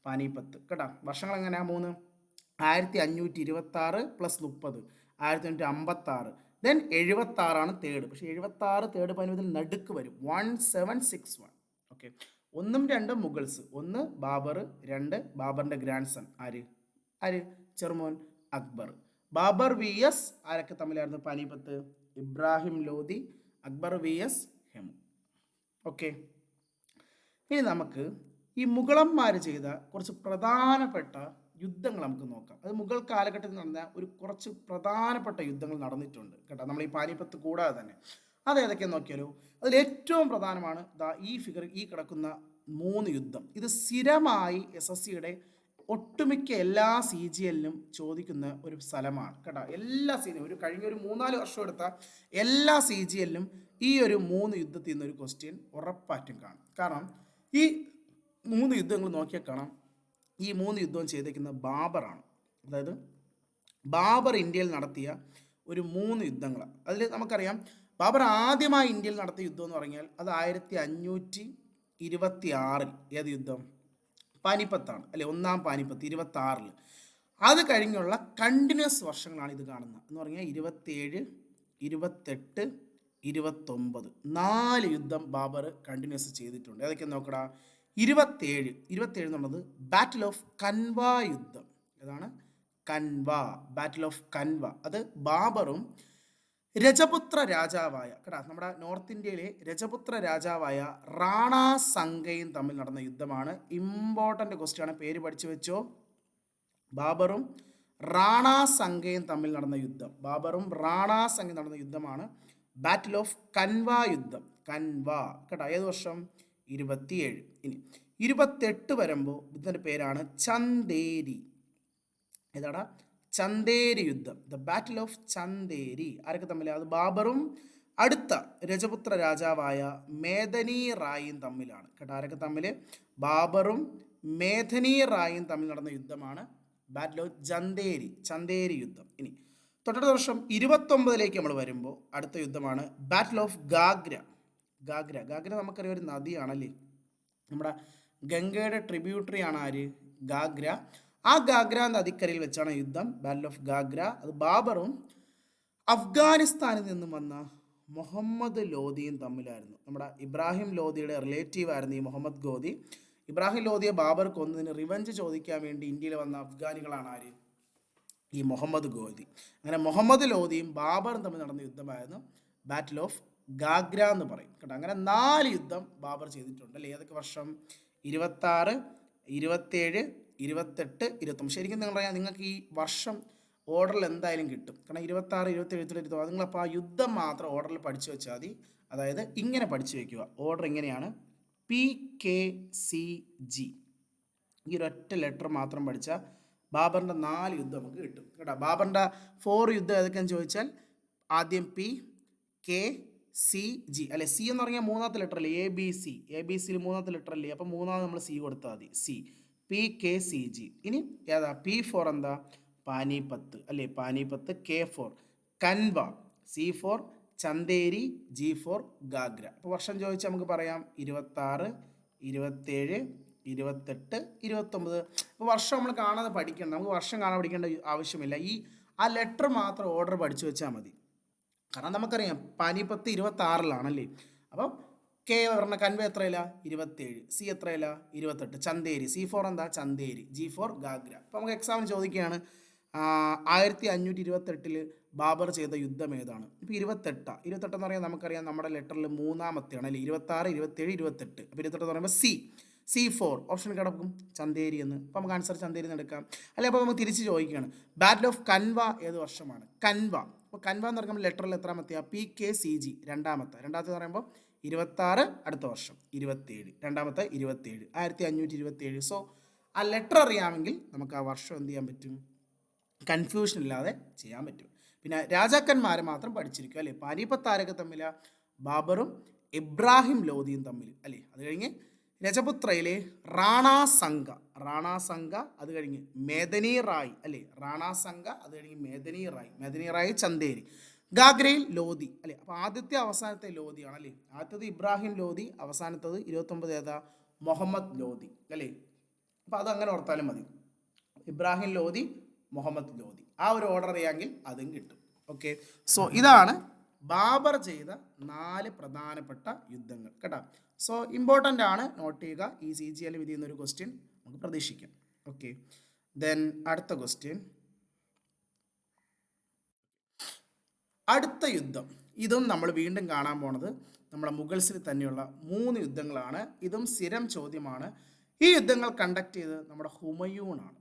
പാനിപ്പത്ത് കേട്ടോ. വർഷങ്ങൾ എങ്ങനെയാ? 3. 1526 + 30 1556. Then 76 third. പക്ഷെ 76 തേർഡ് പാനിപ്പത്തിൽ നടുക്ക് വരും. 1761. ഓക്കെ. 1ഉം 2ഉം മുഗൾസ്. 1 ബാബർ, 2 ബാബറിന്റെ ഗ്രാൻഡ് സൺ ആര്? ചെറുമോൻ അക്ബർ. ബാബർ vs ആരൊക്കെ തമ്മിലായിരുന്നു പാനിപ്പത്ത്? ഇബ്രാഹിം ലോധി. അക്ബർ vs ഹെമു. ഓക്കെ. ഇനി നമുക്ക് ഈ മുഗളന്മാർ ചെയ്ത കുറച്ച് പ്രധാനപ്പെട്ട യുദ്ധങ്ങൾ നമുക്ക് നോക്കാം. അത് മുഗൾ കാലഘട്ടത്തിൽ നടന്ന ഒരു കുറച്ച് പ്രധാനപ്പെട്ട യുദ്ധങ്ങൾ നടന്നിട്ടുണ്ട് കേട്ടോ, നമ്മൾ ഈ പാനിപ്പത്ത് കൂടാതെ തന്നെ. അത് ഏതൊക്കെയാന്ന് നോക്കിയാലോ. അതിൽ ഏറ്റവും പ്രധാനമാണ് ഈ കിടക്കുന്ന 3 യുദ്ധം. ഇത് സ്ഥിരമായി SSCയുടെ ഒട്ടുമിക്ക എല്ലാ CGLനും ചോദിക്കുന്ന ഒരു സ്ഥലമാണ് കേട്ടോ. എല്ലാ ഒരു കഴിഞ്ഞ ഒരു 3-4 വർഷം എടുത്ത എല്ലാ CGLനും ഈ ഒരു 3 യുദ്ധത്തിൽ നിന്നൊരു ക്വസ്റ്റ്യൻ ഉറപ്പായിട്ടും കാണും. കാരണം ഈ 3 യുദ്ധങ്ങൾ നോക്കിയാൽ കാണാം, ഈ 3 യുദ്ധവും ചെയ്തേക്കുന്ന ബാബറാണ്. അതായത് ബാബർ ഇന്ത്യയിൽ നടത്തിയ ഒരു 3 യുദ്ധങ്ങളാണ്. അതിൽ നമുക്കറിയാം ബാബർ ആദ്യമായി ഇന്ത്യയിൽ നടത്തിയ യുദ്ധം എന്ന് പറഞ്ഞാൽ അത് 1526 ഏത് യുദ്ധം? പാനിപ്പത്താണ് അല്ലെ, 1ാം പാനിപ്പത്ത് 26. അത് കഴിഞ്ഞുള്ള കണ്ടിന്യൂസ് വർഷങ്ങളാണ് ഇത് കാണുന്നത് എന്ന് പറഞ്ഞാൽ 27, 28, 29 4 യുദ്ധം ബാബർ കണ്ടിന്യൂസ് ചെയ്തിട്ടുണ്ട്. ഏതൊക്കെ നോക്കടാ. 27 എന്നുള്ളത് ബാറ്റിൽ ഓഫ് കൻവ യുദ്ധം. ഏതാണ്? Khanwa, battle of Khanwa. അത് ബാബറും രജപുത്ര രാജാവായ കേട്ടാ, നമ്മുടെ നോർത്ത് ഇന്ത്യയിലെ രജപുത്ര രാജാവായ റാണ സംഗയും തമ്മിൽ നടന്ന യുദ്ധമാണ്. ഇമ്പോർട്ടൻ്റ് ക്വസ്റ്റ്യൻ ആണ്, പേര് പഠിച്ചു വെച്ചോ. ബാബറും റാണ സംഗയും തമ്മിൽ നടന്ന യുദ്ധം. ബാബറും റാണ സംഗയും നടന്ന യുദ്ധമാണ് ബാറ്റിൽ ഓഫ് കൻവ യുദ്ധം. കൻവ കേട്ടോ. ഏത് വർഷം? 27. ഇനി 28 വരുമ്പോൾ ഇതിൻ്റെ പേരാണ് ചന്ദേരി. ഏതാടാ? ചന്ദേരി യുദ്ധം. The battle of Chanderi. ആരൊക്കെ തമ്മിലാണ്? അത് ബാബറും അടുത്ത രജപുത്ര രാജാവായ മേദനി റായും തമ്മിലാണ് കേട്ടോ. ആരൊക്കെ തമ്മിൽ? ബാബറും മേദനി റായും തമ്മിൽ നടന്ന യുദ്ധമാണ് ബാറ്റിൽ ഓഫ് ചന്ദേരി യുദ്ധം. ഇനി തൊട്ടടുത്ത വർഷം 29 നമ്മൾ വരുമ്പോൾ അടുത്ത യുദ്ധമാണ് ബാറ്റിൽ ഓഫ് ഗാഗ്ര. ഗാഗ്ര നമുക്കറിയാം ഒരു നദിയാണല്ലേ. നമ്മുടെ ഗംഗയുടെ ട്രിബ്യൂട്ടറി ആണ് ആര്? ഗാഗ്ര. ആ ഗാഗ്ര നദിക്കരയിൽ വെച്ചാണ് യുദ്ധം, ബാറ്റിൽ ഓഫ് ഗാഗ്ര. അത് ബാബറും അഫ്ഗാനിസ്ഥാനിൽ നിന്നും വന്ന മുഹമ്മദ് ലോധിയും തമ്മിലായിരുന്നു. നമ്മുടെ ഇബ്രാഹിം ലോധിയുടെ റിലേറ്റീവ് ആയിരുന്നു ഈ മുഹമ്മദ് ഗോദി. ഇബ്രാഹിം ലോധിയെ ബാബർ കൊന്നതിന് റിവഞ്ച് ചോദിക്കാൻ വേണ്ടി ഇന്ത്യയിൽ വന്ന അഫ്ഗാനികളാണ് ആര്? ഈ മുഹമ്മദ് ഗോദി. അങ്ങനെ മുഹമ്മദ് ലോധിയും ബാബറും തമ്മിൽ നടന്ന യുദ്ധമായിരുന്നു ബാറ്റിൽ ഓഫ് ഗാഗ്ര എന്ന് പറയും കേട്ടോ. അങ്ങനെ 4 യുദ്ധം ബാബർ ചെയ്തിട്ടുണ്ട് അല്ലേ. ഏതൊക്കെ വർഷം? 26, 27, 28, 29. ശരിക്കും നിങ്ങൾ പറയാം, നിങ്ങൾക്ക് ഈ വർഷം ഓർഡറിൽ എന്തായാലും കിട്ടും. കാരണം 26, 27, 28. നിങ്ങളപ്പോൾ ആ യുദ്ധം മാത്രം ഓർഡറിൽ പഠിച്ചു വെച്ചാൽ മതി. അതായത് ഇങ്ങനെ പഠിച്ചു വയ്ക്കുക. ഓർഡർ ഇങ്ങനെയാണ്: PKCG. ഈ ഒരൊറ്റ ലെറ്റർ മാത്രം പഠിച്ചാൽ ബാബറിൻ്റെ 4 യുദ്ധം നമുക്ക് കിട്ടും കേട്ടോ. ബാബറിൻ്റെ 4 യുദ്ധം ഏതൊക്കെയാണെന്ന് ചോദിച്ചാൽ ആദ്യം PKCG അല്ലെ. സി എന്ന് പറഞ്ഞാൽ 3ാമത്തെ ലെറ്റർ അല്ലേ. ABC. ABCയിൽ 3ാമത്തെ ലെറ്റർ അല്ലേ. അപ്പോൾ 3ാമത് നമ്മൾ C കൊടുത്താൽ മതി. C, PKCG. ഇനി ഏതാ? P4 എന്താ? പാനിപ്പത്ത് അല്ലേ. Panipat. K4 Khanwa. C4 Chanderi. G4 Ghaghra. അപ്പോൾ വർഷം ചോദിച്ചാൽ നമുക്ക് പറയാം 26, 27, 28, 29. അപ്പോൾ വർഷം നമ്മൾ കാണാതെ പഠിക്കണം. നമുക്ക് വർഷം കാണാൻ പഠിക്കേണ്ട ആവശ്യമില്ല. ആ ലെറ്റർ മാത്രം ഓർഡർ പഠിച്ചു വെച്ചാൽ മതി. കാരണം നമുക്കറിയാം പാനിപ്പത്ത് 26-ലാണല്ലേ. അപ്പം കെ പറഞ്ഞ കൻവ എത്രയില്ല? 27. സി എത്രയില്ല? 28. ചന്ദേരി. C4 എന്താ? ചന്ദേരി. G4 ഗാഗ്ര. അപ്പോൾ നമുക്ക് എക്സാമിന് ചോദിക്കുകയാണ് 1528 ബാബർ ചെയ്ത യുദ്ധം ഏതാണ്? ഇപ്പോൾ 28 എന്ന് പറയുമ്പോൾ നമുക്കറിയാം നമ്മുടെ ലെറ്ററിൽ 3ാമത്തെയാണ് അല്ലേ. 26, 27, 28. അപ്പോൾ 28 എന്ന് പറയുമ്പോൾ C4 ഓപ്ഷൻ കിടക്കും ചന്ദേരി എന്ന്. അപ്പോൾ നമുക്ക് ആൻസർ ചന്ദേരി എന്ന് എടുക്കാം അല്ലെ. അപ്പോൾ നമുക്ക് തിരിച്ച് ചോദിക്കുകയാണ് ബാറ്റിൽ ഓഫ് കൻവ ഏത് വർഷമാണ്? കൻവ. അപ്പോൾ കൻവ എന്ന് പറയുമ്പോൾ ലെറ്ററിൽ എത്രാമത്തെയാണ്? PKCG രണ്ടാമത്തെ എന്ന് പറയുമ്പോൾ 26 അടുത്ത വർഷം 27, രണ്ടാമത്തെ 27, 1527. സോ ആ ലെറ്റർ അറിയാമെങ്കിൽ നമുക്ക് ആ വർഷം എന്ത് ചെയ്യാൻ പറ്റും? കൺഫ്യൂഷൻ ഇല്ലാതെ ചെയ്യാൻ പറ്റും. പിന്നെ രാജാക്കന്മാരെ മാത്രം പഠിച്ചിരിക്കും അല്ലേ. പാനിപ്പത്ത് ആരൊക്കെ തമ്മിലാണ്? ബാബറും ഇബ്രാഹിം ലോധിയും തമ്മിൽ അല്ലേ. അത് കഴിഞ്ഞ് രജപുത്രയിലെ റാണാസംഗ. അത് കഴിഞ്ഞ് മേദനി റായ് അല്ലേ. റാണാസംഗ. അത് കഴിഞ്ഞ് മേദനി റായ് ചന്ദേരി. ഗാഗ്രയിൽ ലോധി അല്ലേ. അപ്പോൾ ആദ്യത്തെ അവസാനത്തെ ലോധിയാണ് അല്ലേ. ആദ്യത്തത് ഇബ്രാഹിം ലോധി, അവസാനത്തത് 29 ഏതാ? മുഹമ്മദ് ലോധി അല്ലേ. അപ്പോൾ അത് അങ്ങനെ ഓർത്താലും മതി. ഇബ്രാഹിം ലോധി, മുഹമ്മദ് ലോധി. ആ ഒരു ഓർഡർ അറിയാമെങ്കിൽ അതും കിട്ടും. ഓക്കെ. സോ ഇതാണ് ബാബർ ചെയ്ത 4 പ്രധാനപ്പെട്ട യുദ്ധങ്ങൾ കേട്ടോ. സോ ഇമ്പോർട്ടൻ്റ് ആണ്, നോട്ട് ചെയ്യുക. ഈ CGL വിധി എന്നൊരു ക്വസ്റ്റ്യൻ നമുക്ക് പ്രതീക്ഷിക്കാം. ഓക്കെ. ദെൻ അടുത്ത ക്വസ്റ്റ്യൻ. അടുത്ത യുദ്ധം, ഇതും നമ്മൾ വീണ്ടും കാണാൻ പോണത് നമ്മുടെ മുഗൾസിൽ തന്നെയുള്ള 3 യുദ്ധങ്ങളാണ്. ഇതും സ്ഥിരം ചോദ്യമാണ്. ഈ യുദ്ധങ്ങൾ കണ്ടക്ട് ചെയ്ത് നമ്മുടെ ഹുമയൂണാണ്.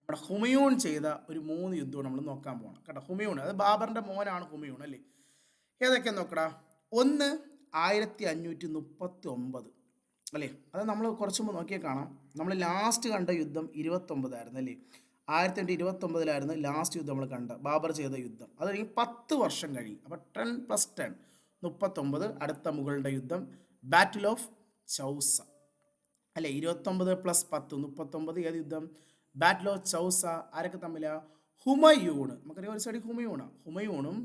നമ്മുടെ ഹുമയൂൺ ചെയ്ത ഒരു 3 യുദ്ധവും നമ്മൾ നോക്കാൻ പോകണം കേട്ടോ. ഹുമയൂൺ അത് ബാബറിൻ്റെ മോനാണ് ഹുമയൂൺ അല്ലേ. ഏതൊക്കെയാന്ന് നോക്കടാ. ഒന്ന് 1539 അല്ലേ. അത് നമ്മൾ കുറച്ച് മുമ്പ് നോക്കിയാൽ കാണാം. നമ്മൾ ലാസ്റ്റ് കണ്ട യുദ്ധം 29 ആയിരുന്നു അല്ലേ. 1829 ലാസ്റ്റ് യുദ്ധം നമ്മൾ കണ്ട ബാബർ ചെയ്ത യുദ്ധം. അത് കഴിഞ്ഞ് 10 വർഷം കഴിയും. അപ്പോൾ 10 + 10 39. അടുത്ത മുഗളുടെ യുദ്ധം ബാറ്റിൽ ഓഫ് ചൗസ അല്ലേ. 29 + 10 39. ഏത് യുദ്ധം? Battle of Chausa. ആരൊക്കെ തമ്മിലാണ്? ഹുമയൂൺ. നമുക്കറിയാം ഒരു സൈഡ് ഹുമയൂണും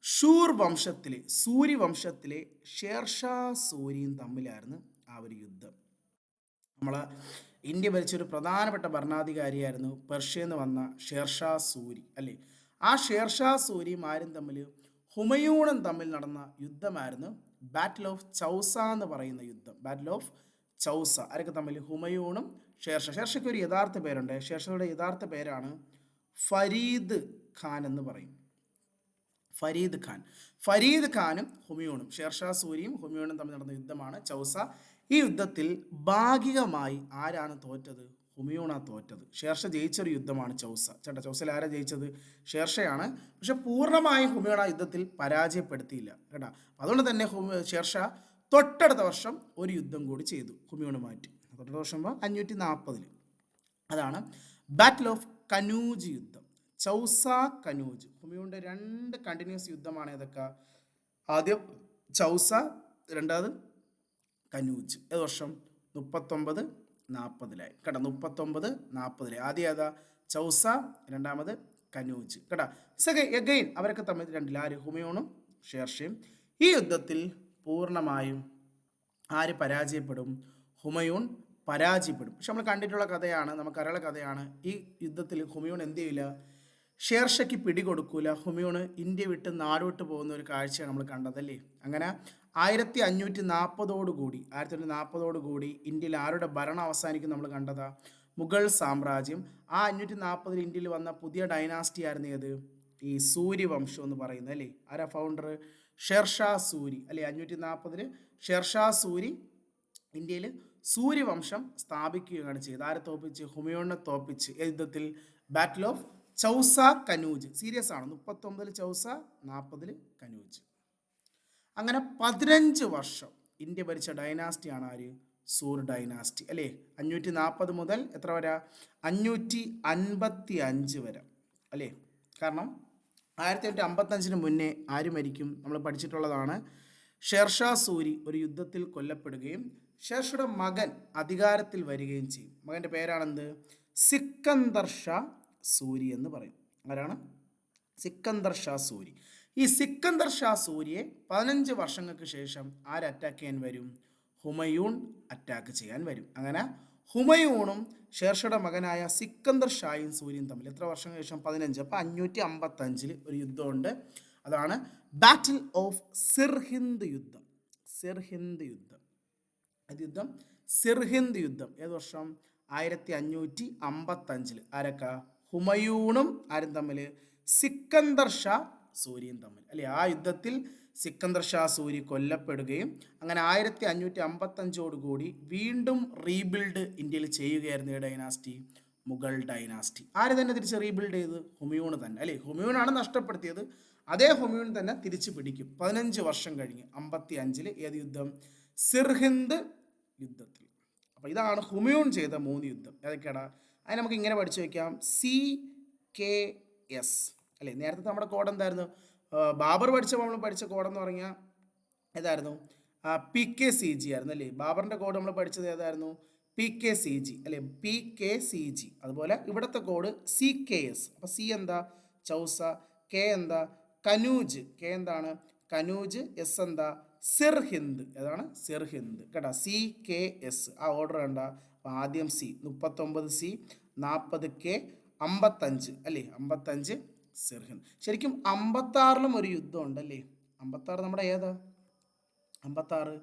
സൂരി വംശത്തിലെ ഷേർഷാ സൂരിയും തമ്മിലായിരുന്നു ആ ഒരു യുദ്ധം. നമ്മൾ ഇന്ത്യ ഭരിച്ചൊരു പ്രധാനപ്പെട്ട ഭരണാധികാരിയായിരുന്നു പെർഷ്യയിൽ നിന്ന് വന്ന ഷേർഷാ സൂരി അല്ലേ. ആ ഷേർഷാ സൂരിയും ആരും തമ്മിൽ? ഹുമയൂണും തമ്മിൽ നടന്ന യുദ്ധമായിരുന്നു ബാറ്റിൽ ഓഫ് ചൗസ എന്ന് പറയുന്ന യുദ്ധം. Battle of Chausa. ആരൊക്കെ തമ്മിൽ? ഹുമയൂണും ഷേർഷയ്ക്ക് ഒരു യഥാർത്ഥ പേരുണ്ട്. ഷേർഷയുടെ യഥാർത്ഥ പേരാണ് ഫരീദ് ഖാൻ എന്ന് പറയും. ഫരീദ് ഖാനും ഹുമയൂണും, ഷേർഷാ സൂരിയും ഹുമയൂണും തമ്മിൽ നടന്ന യുദ്ധമാണ് ചൗസ. ഈ യുദ്ധത്തിൽ ഭാഗികമായി ആരാണ് തോറ്റത്? ഹുമയൂണാണ് തോറ്റത്. ഷേർഷ ജയിച്ചൊരു യുദ്ധമാണ് ചൗസ. ചൗസയിൽ ആരാ ജയിച്ചത്? ഷേർഷയാണ്. പക്ഷെ പൂർണ്ണമായും ഹുമയൂൺ ആ യുദ്ധത്തിൽ പരാജയപ്പെടുത്തിയില്ല കേട്ടോ. അതുകൊണ്ട് തന്നെ ഷേർഷ തൊട്ടടുത്ത വർഷം ഒരു യുദ്ധം കൂടി ചെയ്തു ഹുമയൂണുമായിട്ട്. തൊട്ടടുത്ത വർഷം 540. അതാണ് ബാറ്റിൽ ഓഫ് കനൂജ് യുദ്ധം. ചൗസ കനൂജ്. ഹുമയൂണിൻ്റെ 2 കണ്ടിന്യൂസ് യുദ്ധമാണ്. ഏതൊക്കെ? ആദ്യം ചൗസ, രണ്ടാമത് കനൂജ്. ഏത് വർഷം? 39-40 കേട്ടോ. 39-40. ആദ്യം ഏതാ? ചൗസ, രണ്ടാമത് കനൂജ് കേട്ടോ. എഗെയിൻ അവരൊക്കെ തമ്മിൽ 2 ആര്? ഹുമയൂണും ഷേർഷയും. ഈ യുദ്ധത്തിൽ പൂർണ്ണമായും ആര് പരാജയപ്പെടും? ഹുമയൂൺ പരാജയപ്പെടും. പക്ഷെ നമ്മൾ കണ്ടിട്ടുള്ള കഥയാണ്, നമുക്കറിയുള്ള കഥയാണ്. ഈ യുദ്ധത്തിൽ ഹുമയൂൺ എന്ത് ചെയ്യില്ല, ഷേർഷയ്ക്ക് പിടികൊടുക്കൂല. ഹുമയൂൺ ഇന്ത്യ വിട്ട് നാട് വിട്ട് പോകുന്ന ഒരു കാഴ്ചയാണ് നമ്മൾ കണ്ടതല്ലേ. അങ്ങനെ 1540 ഇന്ത്യയിൽ ആരുടെ ഭരണം അവസാനിക്കും നമ്മൾ കണ്ടതാ, മുഗൾ സാമ്രാജ്യം. ആ 540 ഇന്ത്യയിൽ വന്ന പുതിയ ഡൈനാസ്റ്റി ആയിരുന്നു ഏത്, ഈ സൂര്യവംശം എന്ന് പറയുന്നത് അല്ലേ. ആരാ ഫൗണ്ടർ, ഷെർഷാ സൂരി അല്ലേ. 540 ഷെർഷാ സൂരി ഇന്ത്യയിൽ സൂര്യവംശം സ്ഥാപിക്കുകയാണ് ചെയ്തത്. ആരെ തോപ്പിച്ച്, ഹുമയൂണിനെ തോപ്പിച്ച്. യുദ്ധത്തിൽ ബാറ്റിൽ ഓഫ് ചൗസ കനൂജ്. സീരിയസ് ആണ്. 39 ചൗസ, 40 കനൂജ്. അങ്ങനെ 15 വർഷം ഇന്ത്യ ഭരിച്ച ഡൈനാസ്റ്റിയാണ് ആര്, സൂർ ഡൈനാസ്റ്റി അല്ലേ. 540 മുതൽ എത്ര വരെ, 555 വരെ അല്ലേ. കാരണം 1855 മുന്നേ ആര് മരിക്കും, നമ്മൾ പഠിച്ചിട്ടുള്ളതാണ്. ഷെർഷാ സൂരി ഒരു യുദ്ധത്തിൽ കൊല്ലപ്പെടുകയും ഷെർഷയുടെ മകൻ അധികാരത്തിൽ വരികയും ചെയ്യും. മകൻ്റെ പേരാണെന്ത്, സിക്കന്ദർ ഷാ സൂരി എന്ന് പറയും. ആരാണ്, സിക്കന്ദർ ഷാ സൂരി. ഈ സിക്കന്ദർ ഷാ സൂരിയെ 15 വർഷങ്ങൾക്ക് ശേഷം ആര് അറ്റാക്ക് ചെയ്യാൻ വരും, ഹുമയൂൺ അറ്റാക്ക് ചെയ്യാൻ വരും. അങ്ങനെ ഹുമയൂണും ഷേർഷയുടെ മകനായ സിക്കന്ദർ ഷായും സൂര്യയും തമ്മിൽ എത്ര വർഷങ്ങൾക്ക് ശേഷം, 15. അപ്പോൾ 555 ഒരു യുദ്ധമുണ്ട്. അതാണ് ബാറ്റിൽ ഓഫ് സിർഹിന്ദ് യുദ്ധം. സിർഹിന്ദ് യുദ്ധം, യുദ്ധം സിർഹിന്ദ് യുദ്ധം ഏത് വർഷം, 1555. ആരൊക്കെ, ഹുമയൂണും ആരും തമ്മിൽ, സിക്കന്ദർ ഷാ സൂര്യയും തമ്മിൽ അല്ലെ. ആ യുദ്ധത്തിൽ സിക്കന്ദർ ഷാ സൂരി കൊല്ലപ്പെടുകയും അങ്ങനെ 1555 കൂടി വീണ്ടും റീബിൽഡ് ഇന്ത്യയിൽ ചെയ്യുകയായിരുന്നു. Dynasty, Mughal dynasty. ആര് തന്നെ തിരിച്ച് റീബിൽഡ് ചെയ്ത്, ഹുമയൂൺ തന്നെ അല്ലേ. ഹുമയൂണാണ് നഷ്ടപ്പെടുത്തിയത്, അതേ ഹുമയൂൺ തന്നെ തിരിച്ചു പിടിക്കും 15 വർഷം കഴിഞ്ഞ് 55 ഏത് യുദ്ധം, സിർഹിന്ദ് യുദ്ധത്തിൽ. അപ്പോൾ ഇതാണ് ഹുമയൂൺ ചെയ്ത 3 യുദ്ധം. ഏതൊക്കെയാടാ, അതിന് നമുക്ക് ഇങ്ങനെ പഠിച്ചു വയ്ക്കാം, CKS അല്ലേ. നേരത്തെ നമ്മുടെ കോഡ് എന്തായിരുന്നു, ബാബർ നമ്മൾ പഠിച്ച കോഡെന്ന് പറഞ്ഞാൽ ഏതായിരുന്നു, PKCG ആയിരുന്നു അല്ലേ. ബാബറിൻ്റെ കോഡ് നമ്മൾ പഠിച്ചത് ഏതായിരുന്നു, PKCG അല്ലേ, PKCG. അതുപോലെ ഇവിടുത്തെ കോഡ് CKS. അപ്പോൾ C എന്താ, ചൗസ, K എന്താ, കനൂജ്, K എന്താണ്, കനൂജ്, S എന്താ, സിർഹിന്ദ്. ഏതാണ്, സിർഹിന്ദ് കേട്ടോ. CKS ആ ഓർഡർ കണ്ട. അപ്പോൾ ആദ്യം C, 39 C, 40 K, 55 അല്ലേ, 55 സിർഹിന്ദ്. ശരിക്കും 56 ഒരു യുദ്ധം ഉണ്ടല്ലേ. 56 നമ്മുടെ ഏതാ, 56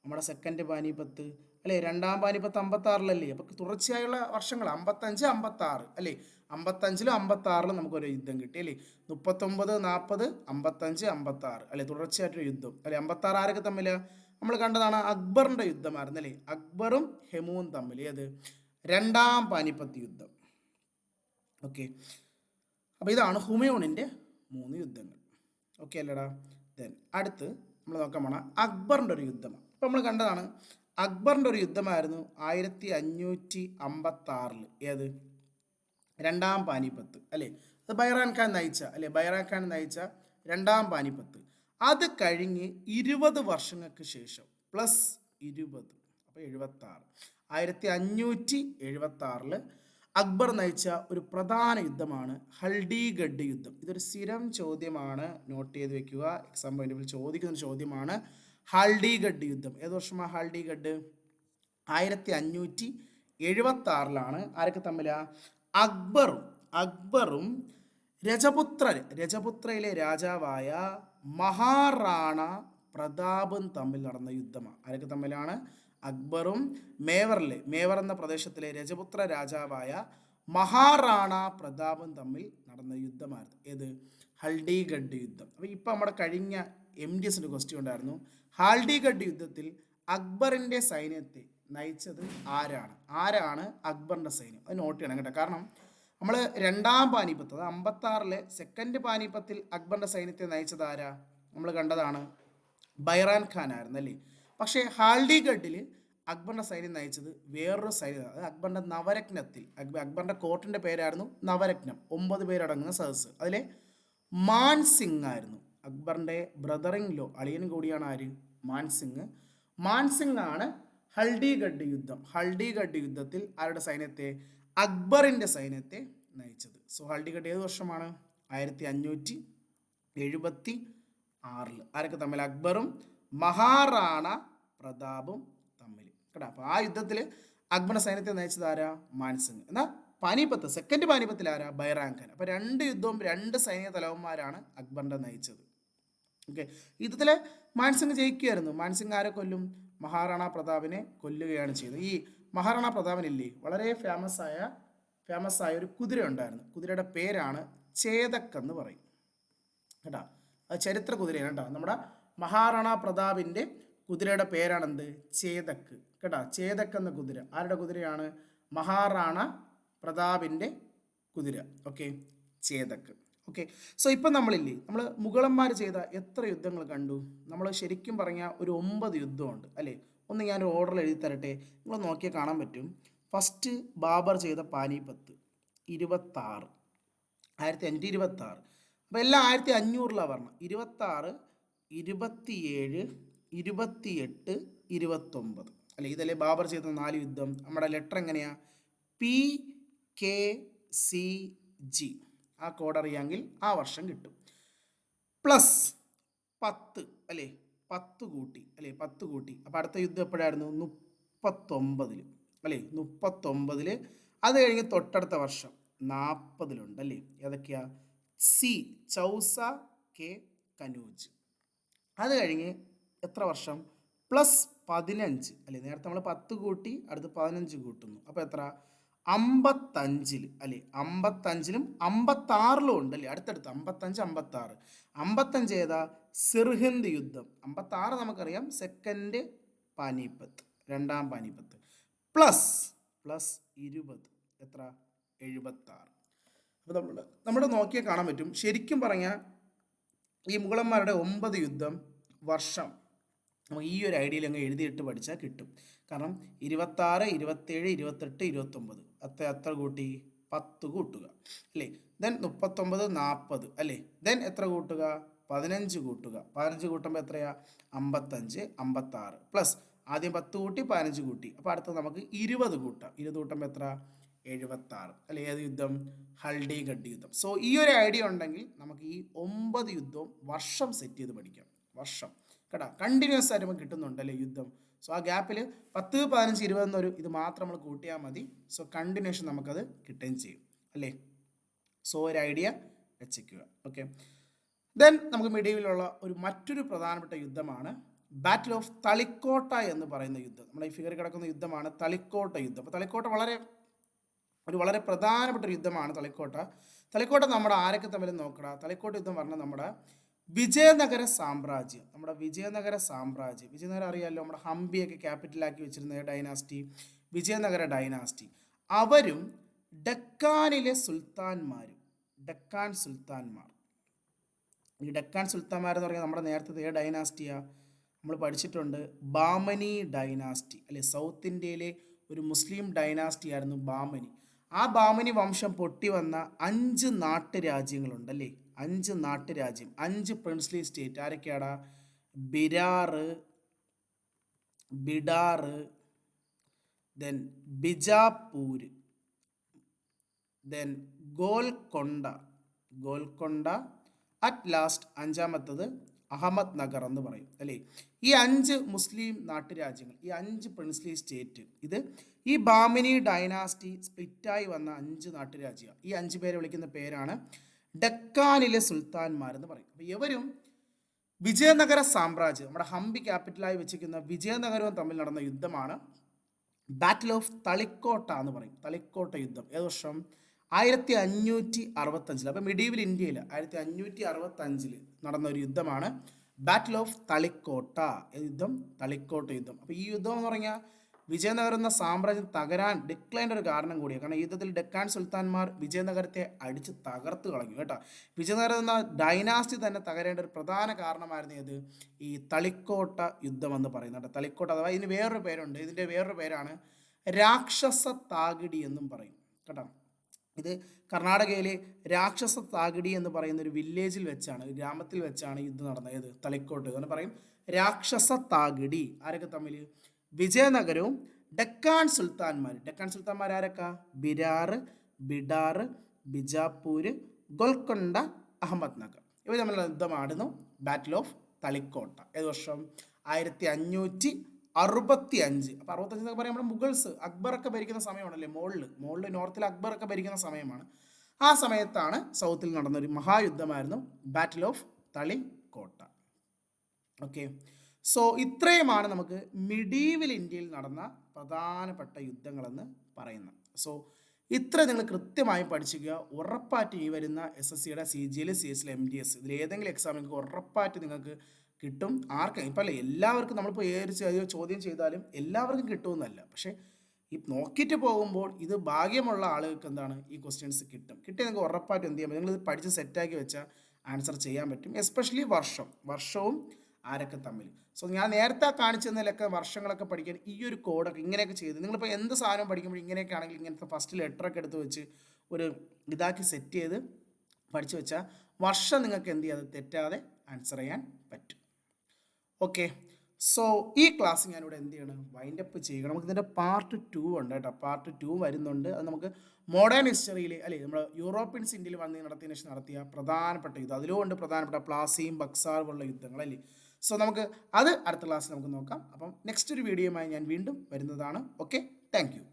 നമ്മുടെ സെക്കൻഡ് പാനിപ്പത്ത് അല്ലേ. രണ്ടാം പാനിപ്പത്ത് 56 അപ്പോൾ തുടർച്ചയായുള്ള വർഷങ്ങൾ 55 56 അല്ലേ. 55 56 നമുക്കൊരു യുദ്ധം കിട്ടി അല്ലേ. 39 40 55 56 അല്ലേ, തുടർച്ചയായിട്ടൊരു യുദ്ധം അല്ലേ. 56 ആരൊക്കെ തമ്മിൽ നമ്മൾ കണ്ടതാണ്, അക്ബറിൻ്റെ യുദ്ധമായിരുന്നു അല്ലേ. അക്ബറും ഹെമുവും തമ്മിൽ ഏത്, രണ്ടാം പാനിപ്പത്ത് യുദ്ധം. ഓക്കെ, അപ്പോൾ ഇതാണ് ഹുമയൂണിൻ്റെ 3 യുദ്ധങ്ങൾ. ഓക്കെ അല്ലേടാ. ദെൻ അടുത്ത് നമ്മൾ നോക്കാൻ പോണ അക്ബറിൻ്റെ ഒരു യുദ്ധമാണ്. അപ്പോൾ നമ്മൾ കണ്ടതാണ് അക്ബറിൻ്റെ ഒരു യുദ്ധമായിരുന്നു 1556 ഏത്, രണ്ടാം പാനിപ്പത്ത് അല്ലേ. അത് ബൈറാൻ ഖാൻ നയിച്ച അല്ലേ, ബൈറാൻ ഖാൻ നയിച്ച രണ്ടാം പാനിപ്പത്ത്. അത് കഴിഞ്ഞ് 20 വർഷങ്ങൾക്ക് ശേഷം പ്ലസ് 20 അപ്പോൾ 76 1576 അക്ബർ നയിച്ച ഒരു പ്രധാന യുദ്ധമാണ് ഹൽഡിഗഡ് യുദ്ധം. ഇതൊരു സ്ഥിരം ചോദ്യമാണ്, നോട്ട് ചെയ്ത് വെക്കുക. എക്സാം പോയിന്റിൽ ചോദിക്കുന്ന ഒരു ചോദ്യമാണ് ഹൽഡിഗഡ് യുദ്ധം. ഏത് വർഷമാണ് ഹൽഡിഗഡ്, 1576 ആരൊക്കെ തമ്മിലാ, അക്ബറും രജപുത്രയിലെ രാജാവായ മഹാറാണ പ്രതാപും തമ്മിൽ നടന്ന യുദ്ധമാണ്. ആരൊക്കെ തമ്മിലാണ്, അക്ബറും മേവർ എന്ന പ്രദേശത്തിലെ രജപുത്ര രാജാവായ മഹാറാണ പ്രതാപും തമ്മിൽ നടന്ന യുദ്ധമായിരുന്നു. ഏത്, ഹൽഡിഗഡ് യുദ്ധം. അപ്പോൾ ഇപ്പം നമ്മുടെ കഴിഞ്ഞ MDSന്റെ ക്വസ്റ്റ്യൻ ഉണ്ടായിരുന്നു, ഹൽഡിഗഡ് യുദ്ധത്തിൽ അക്ബറിൻ്റെ സൈന്യത്തെ നയിച്ചത് ആരാണ് അക്ബറിൻ്റെ സൈന്യം. അത് നോട്ട് ചെയ്യണം കേട്ടോ. കാരണം നമ്മൾ രണ്ടാം പാനിപ്പത്ത്, അത് 56 സെക്കൻഡ് പാനിപ്പത്തിൽ അക്ബറിൻ്റെ സൈന്യത്തെ നയിച്ചത് ആരാ, നമ്മൾ കണ്ടതാണ് ബൈറാൻ ഖാൻ ആയിരുന്നു അല്ലേ. പക്ഷേ ഹാൽഡിഗഡിൽ അക്ബറിൻ്റെ സൈന്യം നയിച്ചത് വേറൊരു സൈന്യം. അത് അക്ബറിൻ്റെ നവരത്നത്തിൽ, അക്ബറിൻ്റെ കോർട്ടിൻ്റെ പേരായിരുന്നു നവരത്നം, 9 പേരടങ്ങുന്ന സദസ്സ്. അതിലെ മാൻസിംഗ് ആയിരുന്നു അക്ബറിൻ്റെ ബ്രദറിൻ ലോ, അളിയനും കൂടിയാണ് ആര്, മാൻസിംഗ് ആണ് ഹൽഡിഗഡ് യുദ്ധത്തിൽ ആരുടെ സൈന്യത്തെ, അക്ബറിൻ്റെ സൈന്യത്തെ നയിച്ചത്. സോ ഹൽഡിഗഡ് ഏത് വർഷമാണ്, 1576. ആരൊക്കെ തമ്മിൽ, അക്ബറും മഹാറാണ പ്രതാപും തമ്മിൽ കേട്ടോ. അപ്പോൾ ആ യുദ്ധത്തിൽ അക്ബറിന്റെ സൈന്യത്തെ നയിച്ചത് ആരാ? മാൻസിംഗ്. എന്നാൽ പാനിപ്പത്ത്, സെക്കൻഡ് പാനിപ്പത്തിൽ ആരാ? ബൈറാം ഖാൻ. അപ്പോൾ രണ്ട് യുദ്ധവും രണ്ട് സൈനിക തലവന്മാരാണ് അക്ബറിന്റെ നയിച്ചത്. ഓക്കെ, യുദ്ധത്തിലെ മാൻസിംഗ് ജയിക്കുകയായിരുന്നു. മാൻസിംഗ് ആരെ കൊല്ലും? മഹാറാണ പ്രതാപിനെ കൊല്ലുകയാണ് ചെയ്തത്. ഈ മഹാറാണ പ്രതാപിനില്ലേ, വളരെ ഫേമസ് ആയ ഒരു കുതിര ഉണ്ടായിരുന്നു. കുതിരയുടെ പേരാണ് ചേതക് എന്ന് പറയും കേട്ടോ. അത് ചരിത്ര കുതിരയാണ് കേട്ടോ. നമ്മുടെ മഹാറാണ പ്രതാപിൻ്റെ കുതിരയുടെ പേരാണ് എന്ത്? ചേതക് കേട്ടോ. ചേതക് എന്ന കുതിര ആരുടെ കുതിരയാണ്? മഹാറാണ പ്രതാപിൻ്റെ കുതിര. ഓക്കെ, ചേതക്. ഓക്കെ, സോ ഇപ്പം നമ്മൾ മുഗളന്മാർ ചെയ്ത എത്ര യുദ്ധങ്ങൾ കണ്ടു? നമ്മൾ ശരിക്കും പറഞ്ഞാൽ ഒരു 9 യുദ്ധമുണ്ട് അല്ലേ. ഒന്ന് ഞാനൊരു ഓർഡറിൽ എഴുതി തരട്ടെ, നിങ്ങൾ നോക്കിയാൽ കാണാൻ പറ്റും. ഫസ്റ്റ് ബാബർ ചെയ്ത പാനിപ്പത്ത് 26, 1526. അപ്പോൾ എല്ലാം 1500ലാണ് പറഞ്ഞത്. 26, 27, 28, 29 അല്ലേ. ഇതല്ലേ ബാബർ ചെയ്ത 4 യുദ്ധം. നമ്മുടെ ലെറ്റർ എങ്ങനെയാ? PKCG. ആ കോഡ് അറിയാമെങ്കിൽ ആ വർഷം കിട്ടും. പ്ലസ് 10 അല്ലേ, 10 കൂട്ടി അല്ലേ, 10 കൂട്ടി. അപ്പോൾ അടുത്ത യുദ്ധം എപ്പോഴായിരുന്നു? 39 അല്ലേ, 39. അത് കഴിഞ്ഞ് തൊട്ടടുത്ത വർഷം 40 അല്ലേ. ഏതൊക്കെയാ? ചൗസ കെ കനൂജ്. അത് കഴിഞ്ഞ് എത്ര വർഷം? പ്ലസ് 15 അല്ലേ. നേരത്തെ നമ്മൾ 10 കൂട്ടി, അടുത്ത് 15 കൂട്ടുന്നു. അപ്പോൾ എത്ര? 55 അല്ലേ. 55ലും 56ലും ഉണ്ട് അല്ലേ, അടുത്തടുത്ത് 55, 56. 55 ഏതാ? സിർഹിന്ദ് യുദ്ധം. 56 നമുക്കറിയാം, സെക്കൻഡ് പാനിപ്പത്ത്, രണ്ടാം പാനിപ്പത്ത്. പ്ലസ് 20 എത്ര? 76. അപ്പോൾ നമ്മുടെ നോക്കിയാൽ കാണാൻ പറ്റും. ശരിക്കും പറഞ്ഞാൽ ഈ മുഗളന്മാരുടെ 9 യുദ്ധം വർഷം നമുക്ക് ഈ ഒരു ഐഡിയയിൽ അങ്ങ് എഴുതിയിട്ട് പഠിച്ചാൽ കിട്ടും. കാരണം 26, 27, 28, 29 എത്ര കൂട്ടി? 10 കൂട്ടുക അല്ലേ. ദെൻ 39, 40 അല്ലേ. ദെൻ എത്ര കൂട്ടുക? 15 കൂട്ടുക. 15 കൂട്ടുമ്പോൾ എത്രയാ? 55, 56. പ്ലസ് ആദ്യം 10 കൂട്ടി, 15 കൂട്ടി. അപ്പോൾ അടുത്ത് നമുക്ക് 20 കൂട്ടാം. 20 കൂട്ടുമ്പോൾ എത്ര? 76 അല്ലെ. ഏത് യുദ്ധം? ഹൽഡിഗഡ് യുദ്ധം. സോ ഈ ഒരു ഐഡിയ ഉണ്ടെങ്കിൽ നമുക്ക് ഈ 9 യുദ്ധവും വർഷം സെറ്റ് ചെയ്ത് പഠിക്കാം. വർഷം കേട്ടോ, കണ്ടിന്യൂസ് ആയിട്ട് നമുക്ക് കിട്ടുന്നുണ്ടല്ലേ യുദ്ധം. സോ ആ ഗ്യാപ്പിൽ 10, 15, 20 എന്നൊരു ഇത് മാത്രം നമ്മൾ കൂട്ടിയാൽ മതി. സോ കണ്ടിന്യൂഷൻ നമുക്കത് കിട്ടുകയും ചെയ്യും അല്ലേ. സോ ഒരു ഐഡിയ വെച്ചേക്കുക. ഓക്കെ, ദെൻ നമുക്ക് മിഡീവിലുള്ള മറ്റൊരു പ്രധാനപ്പെട്ട യുദ്ധമാണ് ബാറ്റിൽ ഓഫ് തളിക്കോട്ട എന്ന് പറയുന്ന യുദ്ധം. നമ്മുടെ ഈ ഫിഗറിൽ കിടക്കുന്ന യുദ്ധമാണ് തളിക്കോട്ട യുദ്ധം. അപ്പോൾ തളിക്കോട്ട വളരെ പ്രധാനപ്പെട്ട ഒരു യുദ്ധമാണ് തളിക്കോട്ട നമ്മുടെ ആരൊക്കെ തമ്മിൽ നോക്കണം. തളിക്കോട്ട യുദ്ധം പറഞ്ഞാൽ നമ്മുടെ വിജയനഗര സാമ്രാജ്യം. വിജയനഗരം അറിയാമല്ലോ, നമ്മുടെ ഹംപിയൊക്കെ ക്യാപിറ്റലാക്കി വെച്ചിരുന്ന ഡൈനാസ്റ്റി, വിജയനഗര ഡൈനാസ്റ്റി. അവരും ഡെക്കാനിലെ സുൽത്താൻമാരും, ഡെക്കാൻ സുൽത്താൻമാർ. ഈ ഡെക്കാൻ സുൽത്താൻമാർ എന്ന് പറഞ്ഞാൽ നമ്മുടെ നേരത്തെ ഡൈനാസ്റ്റിയാ നമ്മൾ പഠിച്ചിട്ടുണ്ട്, ബാമനി ഡൈനാസ്റ്റി അല്ലെ. സൗത്ത് ഇന്ത്യയിലെ ഒരു മുസ്ലിം ഡൈനാസ്റ്റി ആയിരുന്നു ബാമനി. ആ ബാമനി വംശം പൊട്ടി വന്ന 5 നാട്ടുരാജ്യങ്ങളുണ്ടല്ലേ, 5 നാട്ടുരാജ്യം, 5 പ്രിൻസ്ലി സ്റ്റേറ്റ്. ആരൊക്കെയാടാ? Bidar, then Bijapur, then Golconda, at last 5ാമത്തത് അഹമ്മദ് നഗർ എന്ന് പറയും അല്ലേ. ഈ 5 മുസ്ലിം നാട്ടുരാജ്യങ്ങൾ, ഈ 5 പ്രിൻസ്ലി സ്റ്റേറ്റ്, ഇത് ഈ ബാമിനി ഡൈനാസ്റ്റി സ്പ്ലിറ്റായി വന്ന 5 നാട്ടുരാജ്യം. ഈ 5 പേരെ വിളിക്കുന്ന പേരാണ് ഡെക്കാനിലെ സുൽത്താൻമാർ എന്ന് പറയും. അപ്പോൾ ഇവരും വിജയനഗര സാമ്രാജ്യം, നമ്മുടെ ഹംപി ക്യാപിറ്റലായി വെച്ചിരിക്കുന്ന വിജയനഗരവും തമ്മിൽ നടന്ന യുദ്ധമാണ് ബാറ്റിൽ ഓഫ് തളിക്കോട്ട എന്ന് പറയും. തളിക്കോട്ട യുദ്ധം ഏത് വർഷം? 1565. അപ്പോൾ മിഡീവൽ ഇന്ത്യയിൽ 1565 നടന്ന ഒരു യുദ്ധമാണ് ബാറ്റിൽ ഓഫ് തളിക്കോട്ട. യുദ്ധം തളിക്കോട്ട യുദ്ധം. അപ്പോൾ ഈ യുദ്ധം എന്ന് പറഞ്ഞാൽ വിജയനഗരം എന്ന സാമ്രാജ്യം തകരാൻ ഡിക്ലൈൻ്റെ ഒരു കാരണം കൂടിയാണ്. കാരണം യുദ്ധത്തിൽ ഡെക്കാൻ സുൽത്താൻമാർ വിജയനഗരത്തെ അടിച്ച് തകർത്ത് കളഞ്ഞു കേട്ടോ. വിജയനഗരം എന്ന ഡൈനാസ്റ്റി തന്നെ തകരേണ്ട ഒരു പ്രധാന കാരണമായിരുന്നു ഇത് ഈ തളിക്കോട്ട യുദ്ധം എന്ന് പറയുന്നത്. തളിക്കോട്ട അഥവാ ഇതിന് വേറൊരു പേരുണ്ട്. ഇതിൻ്റെ വേറൊരു പേരാണ് രാക്ഷസ താകിടി എന്നും പറയും കേട്ടോ. ഇത് കർണാടകയിലെ രാക്ഷസ താകിടി എന്ന് പറയുന്ന ഒരു വില്ലേജിൽ വെച്ചാണ്, ഒരു ഗ്രാമത്തിൽ വെച്ചാണ് യുദ്ധം നടന്നത്. ഏത്? തളിക്കോട്ട് എന്ന് പറയും. രാക്ഷസ താകിടി. ആരൊക്കെ തമ്മിൽ? വിജയനഗരവും ഡെക്കാൻ സുൽത്താൻമാർ ആരൊക്കെ? ബിഡാറ്, ബിജാപൂര്, ഗോൽക്കൊണ്ട, അഹമ്മദ് നഗർ. ഇവർ തമ്മിലുള്ള യുദ്ധമായിരുന്നു ബാറ്റിൽ ഓഫ് തളിക്കോട്ട. ഏത് വർഷം? 1565 65. അപ്പോൾ 65 എന്നൊക്കെ പറയുമ്പോൾ നമ്മുടെ മുഗൾസ് അക്ബറൊക്കെ ഭരിക്കുന്ന സമയമാണല്ലേ, മുകളിൽ നോർത്തിൽ അക്ബറൊക്കെ ഭരിക്കുന്ന സമയമാണ്. ആ സമയത്താണ് സൗത്തിൽ നടന്ന ഒരു മഹായുദ്ധമായിരുന്നു battle of Talikota. Okay, so ഇത്രയുമാണ് നമുക്ക് മിഡീവൽ ഇന്ത്യയിൽ നടന്ന പ്രധാനപ്പെട്ട യുദ്ധങ്ങളെന്ന് പറയുന്നത്. സോ ഇത്ര നിങ്ങൾ കൃത്യമായി പഠിച്ചിരിക്കുക. ഉറപ്പായിട്ട് ഈ വരുന്ന SSCയുടെ CGL, CS, MDS ഇതിൽ ഏതെങ്കിലും എക്സാം നിങ്ങൾക്ക് ഉറപ്പായിട്ട് നിങ്ങൾക്ക് കിട്ടും. ആർക്കും ഇപ്പം അല്ല, എല്ലാവർക്കും നമ്മളിപ്പോൾ ഏത് ചോദ്യം ചെയ്താലും എല്ലാവർക്കും കിട്ടുമെന്നല്ല, പക്ഷേ ഈ നോക്കിയിട്ട് പോകുമ്പോൾ ഇത് ഭാഗ്യമുള്ള ആളുകൾക്ക് എന്താണ് ഈ ക്വസ്റ്റ്യൻസ് കിട്ടും. കിട്ടി നിങ്ങൾക്ക് ഉറപ്പായിട്ട് എന്ത് ചെയ്യാൻ പറ്റും, നിങ്ങളിത് പഠിച്ച് സെറ്റാക്കി വെച്ചാൽ ആൻസർ ചെയ്യാൻ പറ്റും. എസ്പെഷ്യലി വർഷവും ആരൊക്കെ തമ്മിൽ. സോ ഞാൻ നേരത്തെ കാണിച്ചു തന്നതിലൊക്കെ വർഷങ്ങളൊക്കെ പഠിക്കാൻ ഈ ഒരു കോഡൊക്കെ ഇങ്ങനെയൊക്കെ ചെയ്ത് നിങ്ങളിപ്പോൾ എന്ത് സാധനം പഠിക്കുമ്പോൾ ഇങ്ങനെയൊക്കെ ആണെങ്കിൽ ഇങ്ങനത്തെ ഫസ്റ്റ് ലെറ്ററൊക്കെ എടുത്ത് വെച്ച് ഒരു ഇതാക്കി സെറ്റ് ചെയ്ത് പഠിച്ചു വെച്ചാൽ വർഷം നിങ്ങൾക്ക് എന്ത് ചെയ്യാതെ തെറ്റാതെ ആൻസർ ചെയ്യാൻ പറ്റും. ഓക്കെ, സോ ഈ ക്ലാസ് ഞാനിവിടെ എന്ത് ചെയ്യണം, വൈൻഡപ്പ് ചെയ്യണം. നമുക്ക് ഇതിൻ്റെ പാർട്ട് 2 ഉണ്ട് കേട്ടോ, പാർട്ട് 2 വരുന്നുണ്ട്. അത് നമുക്ക് മോഡേൺ ഹിസ്റ്ററിയിൽ അല്ലേ നമ്മൾ യൂറോപ്യൻസ് ഇന്ത്യയിൽ വന്ന് നടത്തിയതിനു ശേഷം നടത്തിയ പ്രധാനപ്പെട്ട യുദ്ധം, അതിലുകൊണ്ട് പ്രധാനപ്പെട്ട പ്ലാസിയും ബക്സാർ പോലുള്ള യുദ്ധങ്ങളല്ലേ. സോ നമുക്ക് അത് അടുത്ത ക്ലാസ്സിൽ നമുക്ക് നോക്കാം. അപ്പം നെക്സ്റ്റ് ഒരു വീഡിയോയുമായി ഞാൻ വീണ്ടും വരുന്നതാണ്. Okay, thank you.